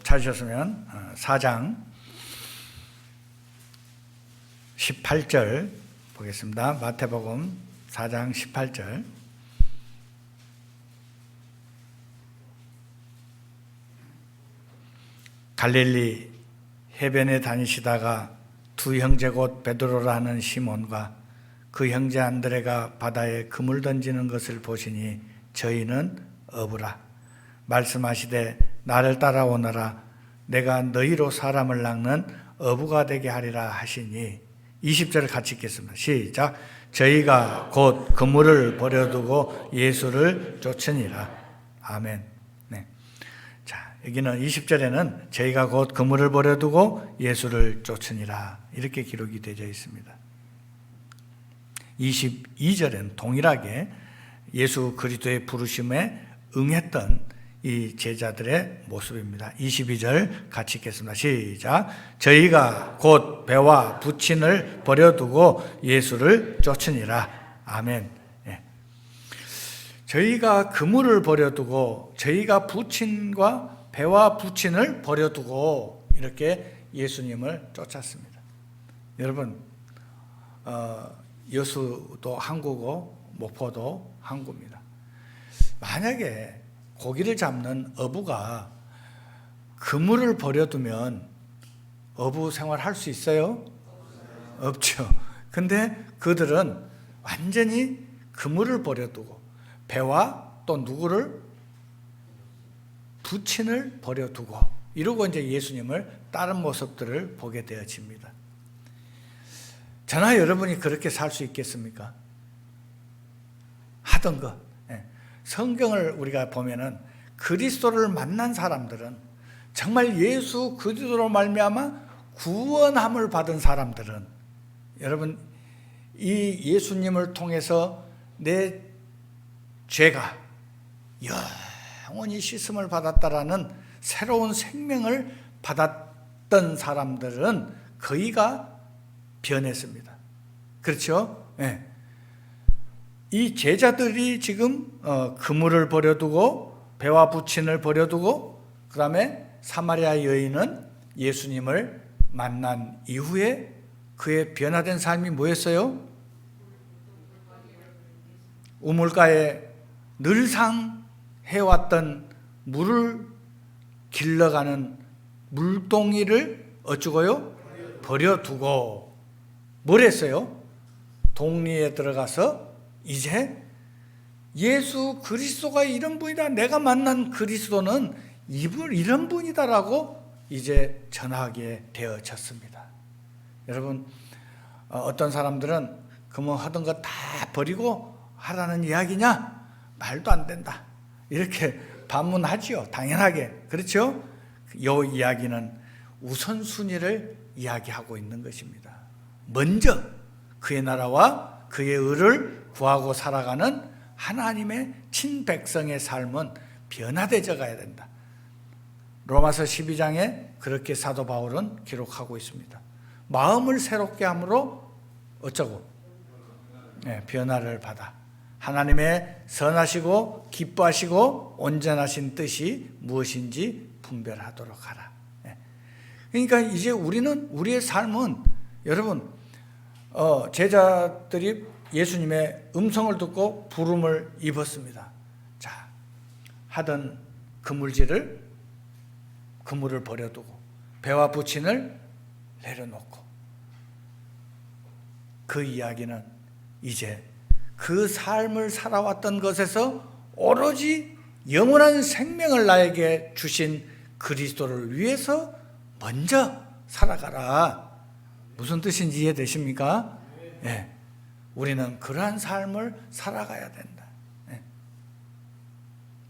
찾으셨으면 4장 18절 보겠습니다. 마태복음 4장 18절 갈릴리 해변에 다니시다가 두 형제 곧 베드로라 하는 시몬과 그 형제 안드레가 바다에 그물 던지는 것을 보시니 저희는 어부라 말씀하시되 나를 따라오너라 내가 너희로 사람을 낚는 어부가 되게 하리라 하시니 20절을 같이 읽겠습니다. 시작. 저희가 곧 그물을 버려두고 예수를 쫓으니라. 아멘. 네. 자, 여기는 20절에는 저희가 곧 그물을 버려두고 예수를 쫓으니라 이렇게 기록이 되어 있습니다. 22절에는 동일하게 예수 그리스도의 부르심에 응했던 이 제자들의 모습입니다. 22절 같이 읽겠습니다. 시작. 저희가 곧 배와 부친을 버려두고 예수를 쫓으니라. 아멘. 예. 저희가 그물을 버려두고 저희가 부친과 배와 부친을 버려두고 이렇게 예수님을 쫓았습니다. 여러분, 여수도 항구고 목포도 항구입니다. 만약에 고기를 잡는 어부가 그물을 버려두면 어부 생활할 수 있어요? 없죠. 근데 그들은 완전히 그물을 버려두고 배와 또 누구를? 부친을 버려두고 이러고 이제 예수님을 따른 모습들을 보게 되어집니다. 저나 여러분이 그렇게 살 수 있겠습니까? 하던 것. 성경을 우리가 보면은 그리스도를 만난 사람들은 정말 예수 그리스도로 말미암아 구원함을 받은 사람들은 여러분 이 예수님을 통해서 내 죄가 영원히 씻음을 받았다라는 새로운 생명을 받았던 사람들은 거의가 변했습니다. 그렇죠? 네. 이 제자들이 지금 그물을 버려두고 배와 부친을 버려두고 그 다음에 사마리아 여인은 예수님을 만난 이후에 그의 변화된 삶이 뭐였어요? 우물가에 늘상 해왔던 물을 길러가는 물동이를 어쩌고요? 버려두고 뭘 했어요? 동리에 들어가서 이제 예수 그리스도가 이런 분이다. 내가 만난 그리스도는 이런 분이다라고 이제 전하게 되어졌습니다. 여러분, 어떤 사람들은 그뭐 하던 거 다 버리고 하라는 이야기냐? 말도 안 된다. 이렇게 반문하지요. 당연하게. 그렇죠? 이 이야기는 우선순위를 이야기하고 있는 것입니다. 먼저 그의 나라와 그의 의를 구하고 살아가는 하나님의 친백성의 삶은 변화되어 가야 된다. 로마서 12장에 그렇게 사도 바울은 기록하고 있습니다. 마음을 새롭게 함으로 어쩌고? 변화를 받아 하나님의 선하시고 기뻐하시고 온전하신 뜻이 무엇인지 분별하도록 하라. 그러니까 이제 우리의 삶은 여러분 제자들이 예수님의 음성을 듣고 부름을 입었습니다. 자, 하던 그물을 버려두고 배와 부친을 내려놓고 그 이야기는 이제 그 삶을 살아왔던 것에서 오로지 영원한 생명을 나에게 주신 그리스도를 위해서 먼저 살아가라. 무슨 뜻인지 이해되십니까? 네. 우리는 그러한 삶을 살아가야 된다. 네.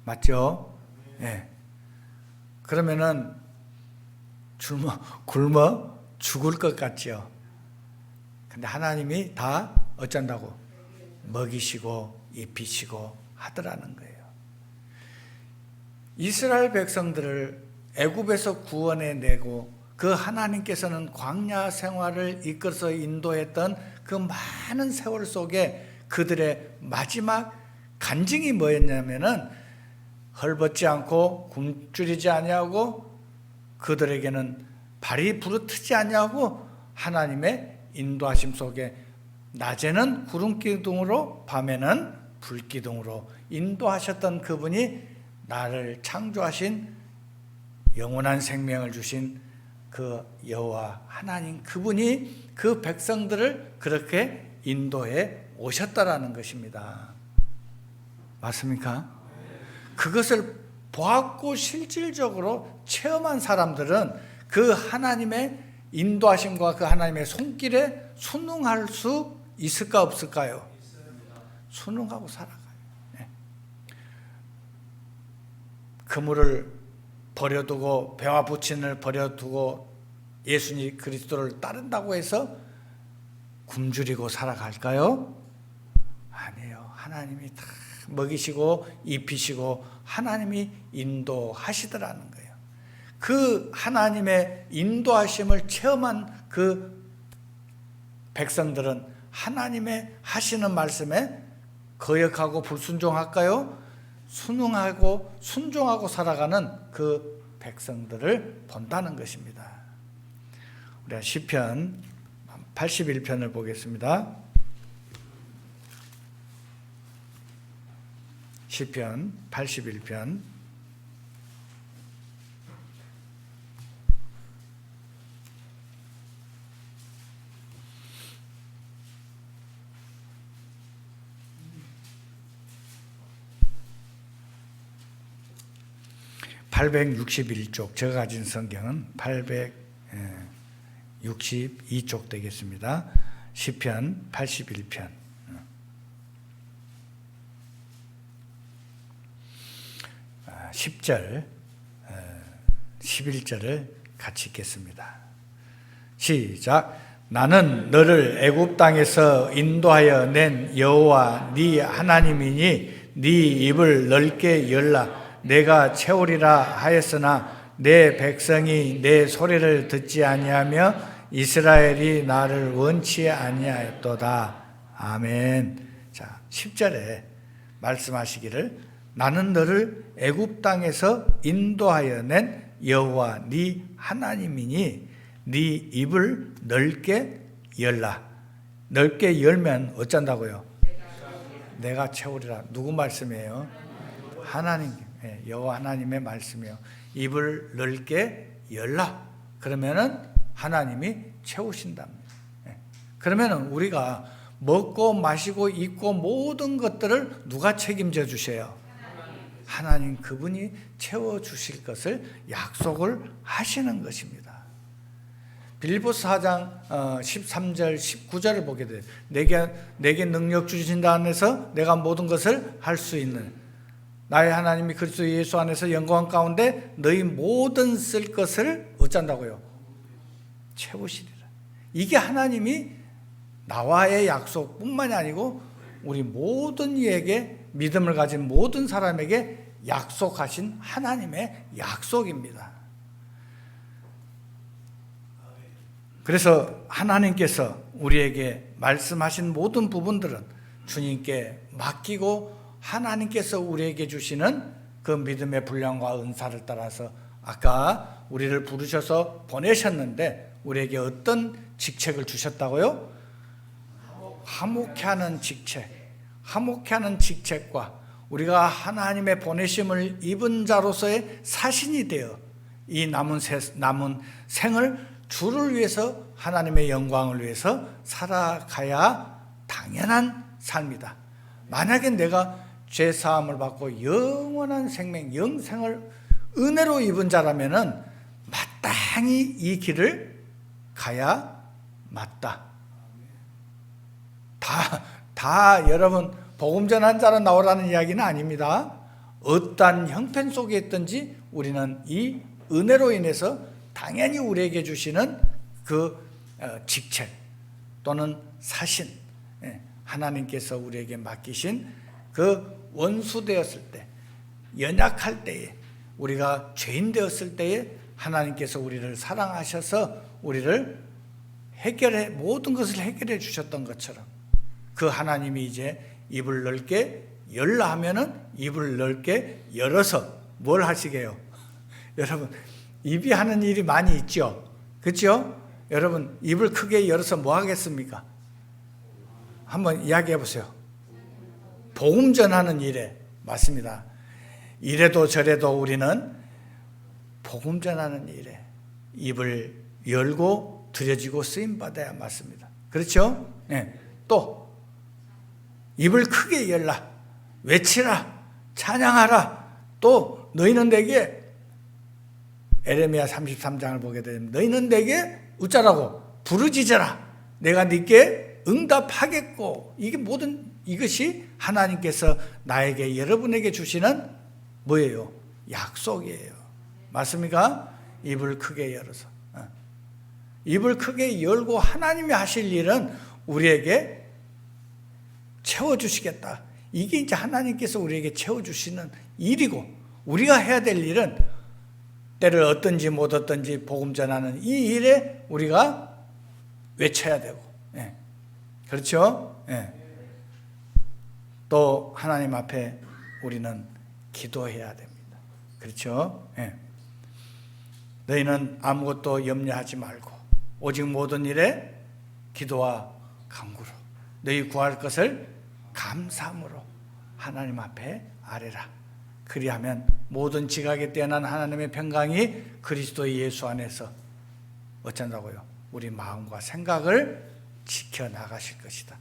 맞죠? 네. 그러면은 굶어 죽을 것 같죠? 근데 하나님이 다 어쩐다고? 먹이시고 입히시고 하더라는 거예요. 이스라엘 백성들을 애굽에서 구원해내고 그 하나님께서는 광야 생활을 이끌어서 인도했던 그 많은 세월 속에 그들의 마지막 간증이 뭐였냐면은 헐벗지 않고 굶주리지 아니하고 그들에게는 발이 부르트지 아니하고 하나님의 인도하심 속에 낮에는 구름 기둥으로 밤에는 불 기둥으로 인도하셨던 그분이 나를 창조하신 영원한 생명을 주신 그 여호와 하나님 그분이 그 백성들을 그렇게 인도해 오셨다라는 것입니다. 맞습니까? 그것을 보았고 실질적으로 체험한 사람들은 그 하나님의 인도하심과 그 하나님의 손길에 순응할 수 있을까 없을까요? 순응하고 살아가요. 네. 그물을 버려두고 배와 부친을 버려두고 예수님 그리스도를 따른다고 해서 굶주리고 살아갈까요? 아니에요. 하나님이 다 먹이시고 입히시고 하나님이 인도하시더라는 거예요. 그 하나님의 인도하심을 체험한 그 백성들은 하나님의 하시는 말씀에 거역하고 불순종할까요? 순응하고 순종하고 살아가는 그 백성들을 본다는 것입니다. 우리가 시편 81편을 보겠습니다. 시편 81편 861쪽, 제가 가진 성경은 862쪽 되겠습니다. 시편 81편 10절 11절을 같이 읽겠습니다. 시작. 나는 너를 애굽 땅에서 인도하여 낸 여호와 네 하나님이니 네 입을 넓게 열라. 내가 채우리라 하였으나 내 백성이 내 소리를 듣지 아니하며 이스라엘이 나를 원치 아니하였도다. 아멘. 자, 10절에 말씀하시기를 나는 너를 애굽 땅에서 인도하여 낸 여호와 네 하나님이니 네 입을 넓게 열라. 넓게 열면 어쩐다고요? 내가 채우리라. 누구 말씀이에요? 하나님, 여호와 하나님의 말씀이에요. 입을 넓게 열라. 그러면은 하나님이 채우신답니다. 그러면은 우리가 먹고 마시고 입고 모든 것들을 누가 책임져 주세요? 하나님, 그분이 채워주실 것을 약속을 하시는 것입니다. 빌립보서 4장 13절 19절을 보게 돼요. 내게 능력 주신다 안에서 내가 모든 것을 할 수 있는 나의 하나님이 그리스도 예수 안에서 영광 가운데 너희 모든 쓸 것을 어쩐다고요? 채우시리라. 이게 하나님이 나와의 약속뿐만이 아니고 우리 모든 이에게 믿음을 가진 모든 사람에게 약속하신 하나님의 약속입니다. 그래서 하나님께서 우리에게 말씀하신 모든 부분들은 주님께 맡기고 하나님께서 우리에게 주시는 그 믿음의 분량과 은사를 따라서 아까 우리를 부르셔서 보내셨는데 우리에게 어떤 직책을 주셨다고요? 화목케 하는 직책. 화목케 하는 직책과 우리가 하나님의 보내심을 입은 자로서의 사신이 되어 이 남은 생을 주를 위해서 하나님의 영광을 위해서 살아가야 당연한 삶이다. 만약에 내가 죄사함을 받고 영원한 생명, 영생을 은혜로 입은 자라면은 마땅히 이 길을 가야 맞다. 다 여러분 복음 전한 자로 나오라는 이야기는 아닙니다. 어떠한 형편 속에 있든지 우리는 이 은혜로 인해서 당연히 우리에게 주시는 그 직책 또는 사신, 하나님께서 우리에게 맡기신 그 원수 되었을 때, 연약할 때에, 우리가 죄인 되었을 때에 하나님께서 우리를 사랑하셔서 우리를 모든 것을 해결해 주셨던 것처럼 그 하나님이 이제 입을 넓게 열라 하면은 입을 넓게 열어서 뭘 하시게요? 여러분, 입이 하는 일이 많이 있죠? 그렇죠? 여러분, 입을 크게 열어서 뭐 하겠습니까? 한번 이야기해 보세요. 복음 전하는 일에 맞습니다. 이래도 저래도 우리는 복음 전하는 일에 입을 열고 드려지고 쓰임 받아야 맞습니다. 그렇죠? 네. 또 입을 크게 열라, 외치라, 찬양하라. 또 너희는 내게 에레미야 33장을 보게 되면 너희는 내게 어쩌라고? 부르짖어라. 내가 네게 응답하겠고. 이게 모든 이것이 하나님께서 나에게 여러분에게 주시는 뭐예요? 약속이에요. 맞습니까? 입을 크게 열어서. 입을 크게 열고 하나님이 하실 일은 우리에게 채워주시겠다. 이게 이제 하나님께서 우리에게 채워주시는 일이고, 우리가 해야 될 일은 때를 얻든지 못 얻든지 복음 전하는 이 일에 우리가 외쳐야 되고, 예. 그렇죠? 예. 또 하나님 앞에 우리는 기도해야 됩니다. 그렇죠? 예. 너희는 아무것도 염려하지 말고 오직 모든 일에 기도와 간구로 너희 구할 것을 감사함으로 하나님 앞에 아뢰라. 그리하면 모든 지각에 뛰어난 하나님의 평강이 그리스도 예수 안에서 어쩐다고요? 우리 마음과 생각을 지켜나가실 것이다.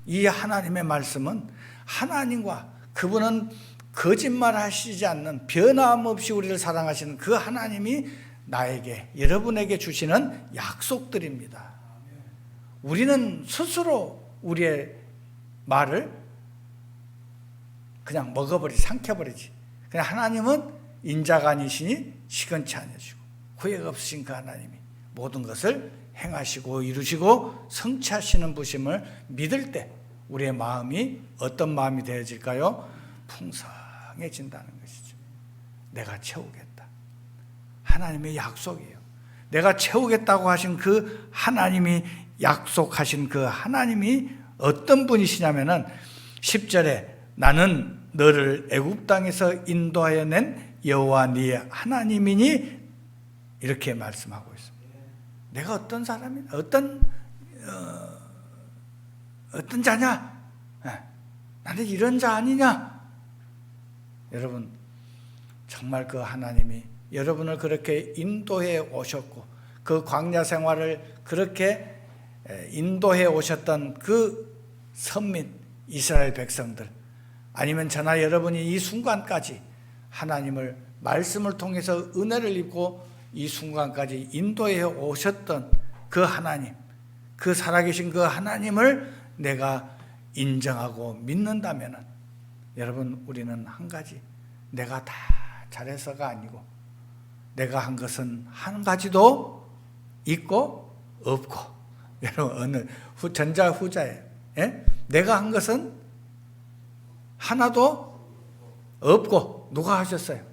이 하나님의 말씀은 하나님과, 그분은 거짓말 하시지 않는, 변함없이 우리를 사랑하시는 그 하나님이 나에게, 여러분에게 주시는 약속들입니다. 우리는 스스로 우리의 말을 그냥 삼켜버리지. 그냥 하나님은 인자가 아니시니 시건치 않으시고 후회가 없으신 그 하나님이 모든 것을 행하시고 이루시고 성취하시는 부심을 믿을 때 우리의 마음이 어떤 마음이 되어질까요? 풍성해진다는 것이죠. 내가 채우겠다. 하나님의 약속이에요. 내가 채우겠다고 하신 그 하나님이, 약속하신 그 하나님이 어떤 분이시냐면은 10절에 나는 너를 애굽 땅에서 인도하여 낸 여호와 네 하나님이니 이렇게 말씀하고 있습니다. 내가 어떤 사람이냐, 어떤 자냐? 나는 이런 자 아니냐? 여러분, 정말 그 하나님이 여러분을 그렇게 인도해 오셨고 그 광야 생활을 그렇게 인도해 오셨던 그 선민 이스라엘 백성들, 아니면 저나 여러분이 이 순간까지 하나님을 말씀을 통해서 은혜를 입고 이 순간까지 인도해 오셨던 그 하나님, 그 살아계신 그 하나님을 내가 인정하고 믿는다면 여러분, 우리는 한 가지, 내가 다 잘해서가 아니고 내가 한 것은 한 가지도 있고 없고, 여러분 어느 전자 후자예요. 예? 내가 한 것은 하나도 없고 누가 하셨어요?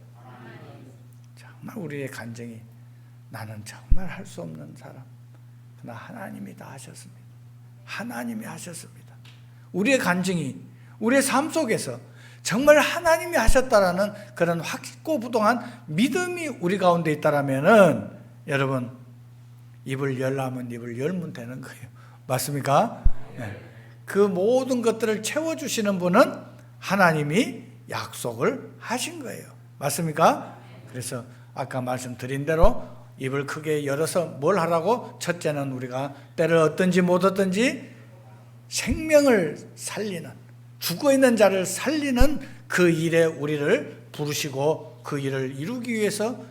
정말 우리의 간증이, 나는 정말 할 수 없는 사람, 그러나 하나님이 다 하셨습니다. 하나님이 하셨습니다. 우리의 간증이 우리의 삶 속에서 정말 하나님이 하셨다라는 그런 확고부동한 믿음이 우리 가운데 있다라면은 여러분, 입을 열라면 입을 열면 되는 거예요. 맞습니까? 네. 그 모든 것들을 채워주시는 분은 하나님이 약속을 하신 거예요. 맞습니까? 그래서 아까 말씀드린 대로 입을 크게 열어서 뭘 하라고? 첫째는 우리가 때를 얻든지 못 얻든지 생명을 살리는, 죽어있는 자를 살리는 그 일에 우리를 부르시고 그 일을 이루기 위해서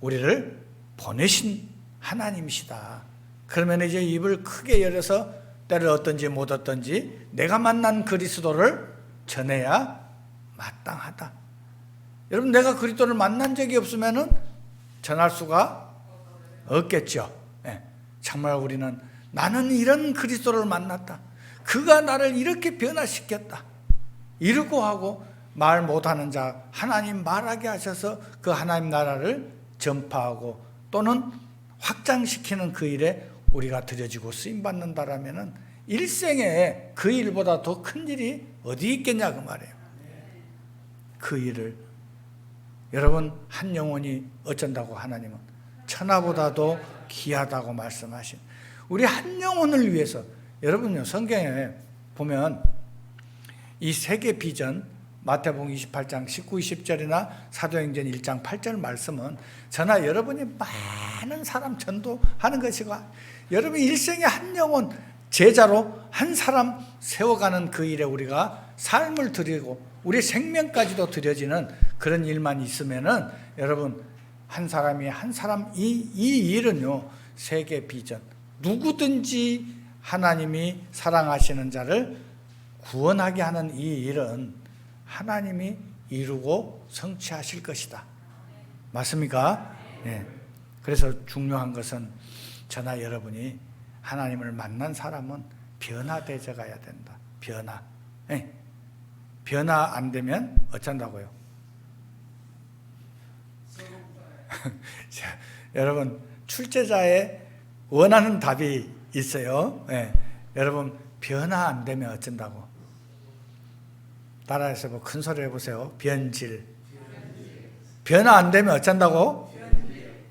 우리를 보내신 하나님이시다. 그러면 이제 입을 크게 열어서 때를 얻든지 못 얻든지 내가 만난 그리스도를 전해야 마땅하다. 여러분, 내가 그리스도를 만난 적이 없으면은 전할 수가 없겠죠. 네. 정말 우리는 나는 이런 그리스도를 만났다, 그가 나를 이렇게 변화시켰다, 이러고 하고 말 못하는 자 하나님 말하게 하셔서 그 하나님 나라를 전파하고 또는 확장시키는 그 일에 우리가 드려지고 쓰임받는다라면 일생에 그 일보다 더 큰 일이 어디 있겠냐 그 말이에요. 그 일을 여러분, 한 영혼이 어쩐다고 하나님은 천하보다도 귀하다고 말씀하신 우리 한 영혼을 위해서, 여러분요, 성경에 보면 이 세계 비전, 마태복음 28장 19, 20절이나 사도행전 1장 8절 말씀은 저나 여러분이 많은 사람 전도하는 것이고, 여러분 일생에 한 영혼 제자로 한 사람 세워가는 그 일에 우리가 삶을 드리고 우리 생명까지도 드려지는 그런 일만 있으면은 여러분, 한 사람이 한 사람, 이 일은요, 세계 비전, 누구든지 하나님이 사랑하시는 자를 구원하게 하는 이 일은 하나님이 이루고 성취하실 것이다. 맞습니까? 네. 그래서 중요한 것은 저나 여러분이 하나님을 만난 사람은 변화되어 가야 된다. 변화. 네. 변화 안 되면 어쩐다고요? 자, 여러분 출제자의 원하는 답이 있어요. 네. 여러분 변화 안 되면 어쩐다고? 따라해서 뭐 큰 소리 해보세요. 변질. 변화 안 되면 어쩐다고?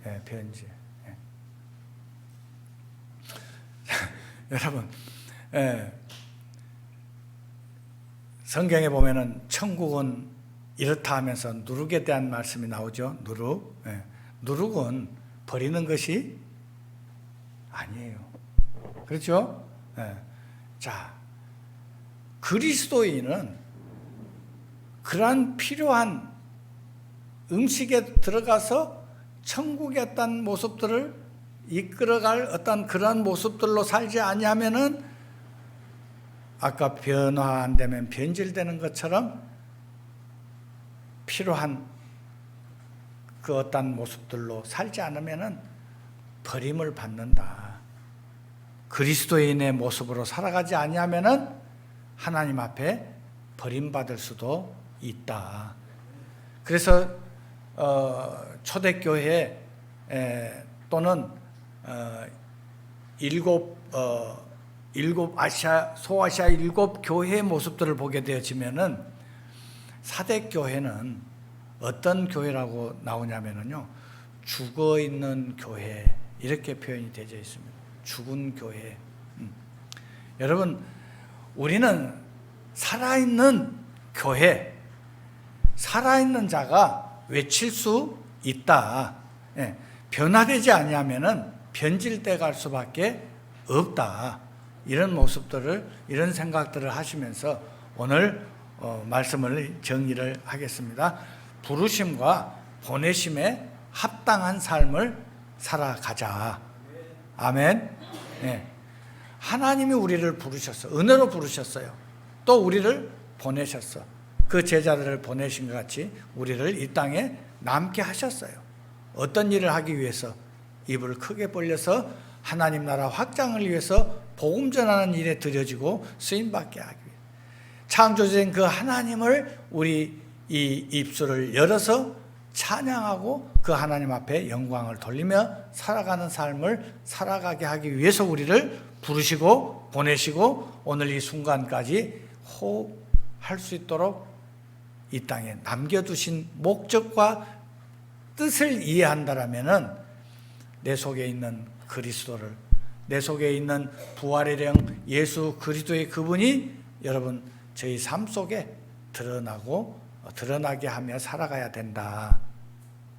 네, 변질. 네. 여러분, 성경에 보면은 천국은 이렇다 하면서 누룩에 대한 말씀이 나오죠. 누룩. 누룩은 버리는 것이 아니에요. 그렇죠? 자, 그리스도인은 그러한 필요한 음식에 들어가서 천국의 어떤 모습들을 이끌어갈 어떤 그런 모습들로 살지 아니하면은 아까 변화 안 되면 변질되는 것처럼 필요한 그 어떤 모습들로 살지 않으면은 버림을 받는다. 그리스도인의 모습으로 살아가지 아니하면은 하나님 앞에 버림받을 수도 있다. 그래서 초대교회 또는 소아시아 7교회의 모습들을 보게 되어지면은 사대교회는 어떤 교회라고 나오냐면요, 죽어 있는 교회 이렇게 표현이 되어 있습니다. 죽은 교회. 여러분, 우리는 살아있는 교회, 살아있는 자가 외칠 수 있다. 변화되지 아니하면은 변질돼 갈 수밖에 없다. 이런 모습들을, 이런 생각들을 하시면서 오늘 말씀을 정리를 하겠습니다. 부르심과 보내심에 합당한 삶을 살아가자. 아멘. 하나님이 우리를 부르셨어. 은혜로 부르셨어요. 또 우리를 보내셨어. 그 제자들을 보내신 것 같이 우리를 이 땅에 남게 하셨어요. 어떤 일을 하기 위해서? 입을 크게 벌려서 하나님 나라 확장을 위해서 복음 전하는 일에 들여지고 쓰임받게 하기 위해. 창조주인 그 하나님을 우리 이 입술을 열어서 찬양하고 그 하나님 앞에 영광을 돌리며 살아가는 삶을 살아가게 하기 위해서 우리를 부르시고 보내시고 오늘 이 순간까지 호흡할 수 있도록 이 땅에 남겨두신 목적과 뜻을 이해한다라면은 내 속에 있는 그리스도를, 내 속에 있는 부활의 령 예수 그리스도의 그분이 여러분 저희 삶 속에 드러나게 하며 살아가야 된다.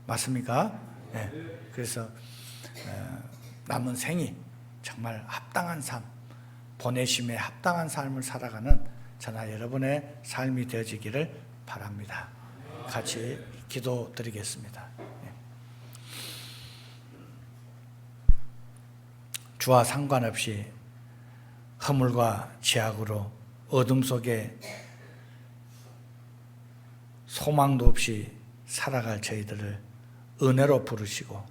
맞습니까? 네. 그래서 남은 생이 정말 합당한 삶, 보내심에 합당한 삶을 살아가는 저나 여러분의 삶이 되어지기를 바랍니다. 같이 기도드리겠습니다. 주와 상관없이 허물과 죄악으로 어둠 속에 소망도 없이 살아갈 저희들을 은혜로 부르시고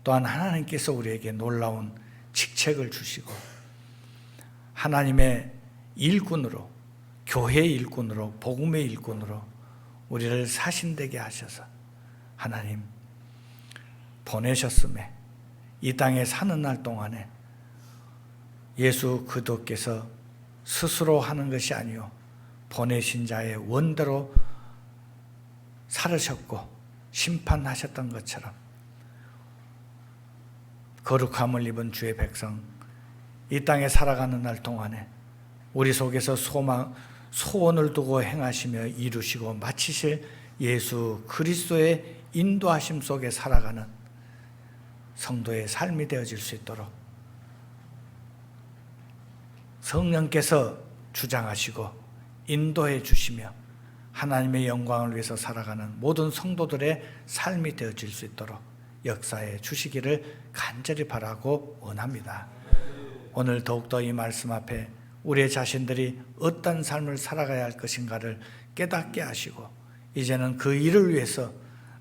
또한 하나님께서 우리에게 놀라운 직책을 주시고 하나님의 일꾼으로, 교회의 일꾼으로, 복음의 일꾼으로 우리를 사신되게 하셔서 하나님 보내셨음에 이 땅에 사는 날 동안에 예수 그리스도께서 스스로 하는 것이 아니요 보내신 자의 원대로 살으셨고 심판하셨던 것처럼 거룩함을 입은 주의 백성 이 땅에 살아가는 날 동안에 우리 속에서 소원을 두고 행하시며 이루시고 마치실 예수 그리스도의 인도하심 속에 살아가는 성도의 삶이 되어질 수 있도록 성령께서 주장하시고 인도해 주시며 하나님의 영광을 위해서 살아가는 모든 성도들의 삶이 되어질 수 있도록 역사해 주시기를 간절히 바라고 원합니다. 오늘 더욱더 이 말씀 앞에 우리 자신들이 어떤 삶을 살아가야 할 것인가를 깨닫게 하시고 이제는 그 일을 위해서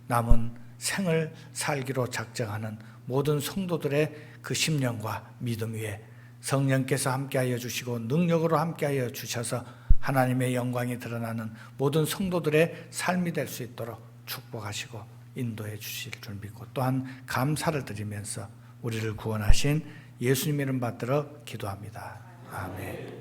남은 생을 살기로 작정하는 모든 성도들의 그 심령과 믿음 위에 성령께서 함께하여 주시고 능력으로 함께하여 주셔서 하나님의 영광이 드러나는 모든 성도들의 삶이 될 수 있도록 축복하시고 인도해 주실 줄 믿고 또한 감사를 드리면서 우리를 구원하신 예수님 이름 받들어 기도합니다. 아멘.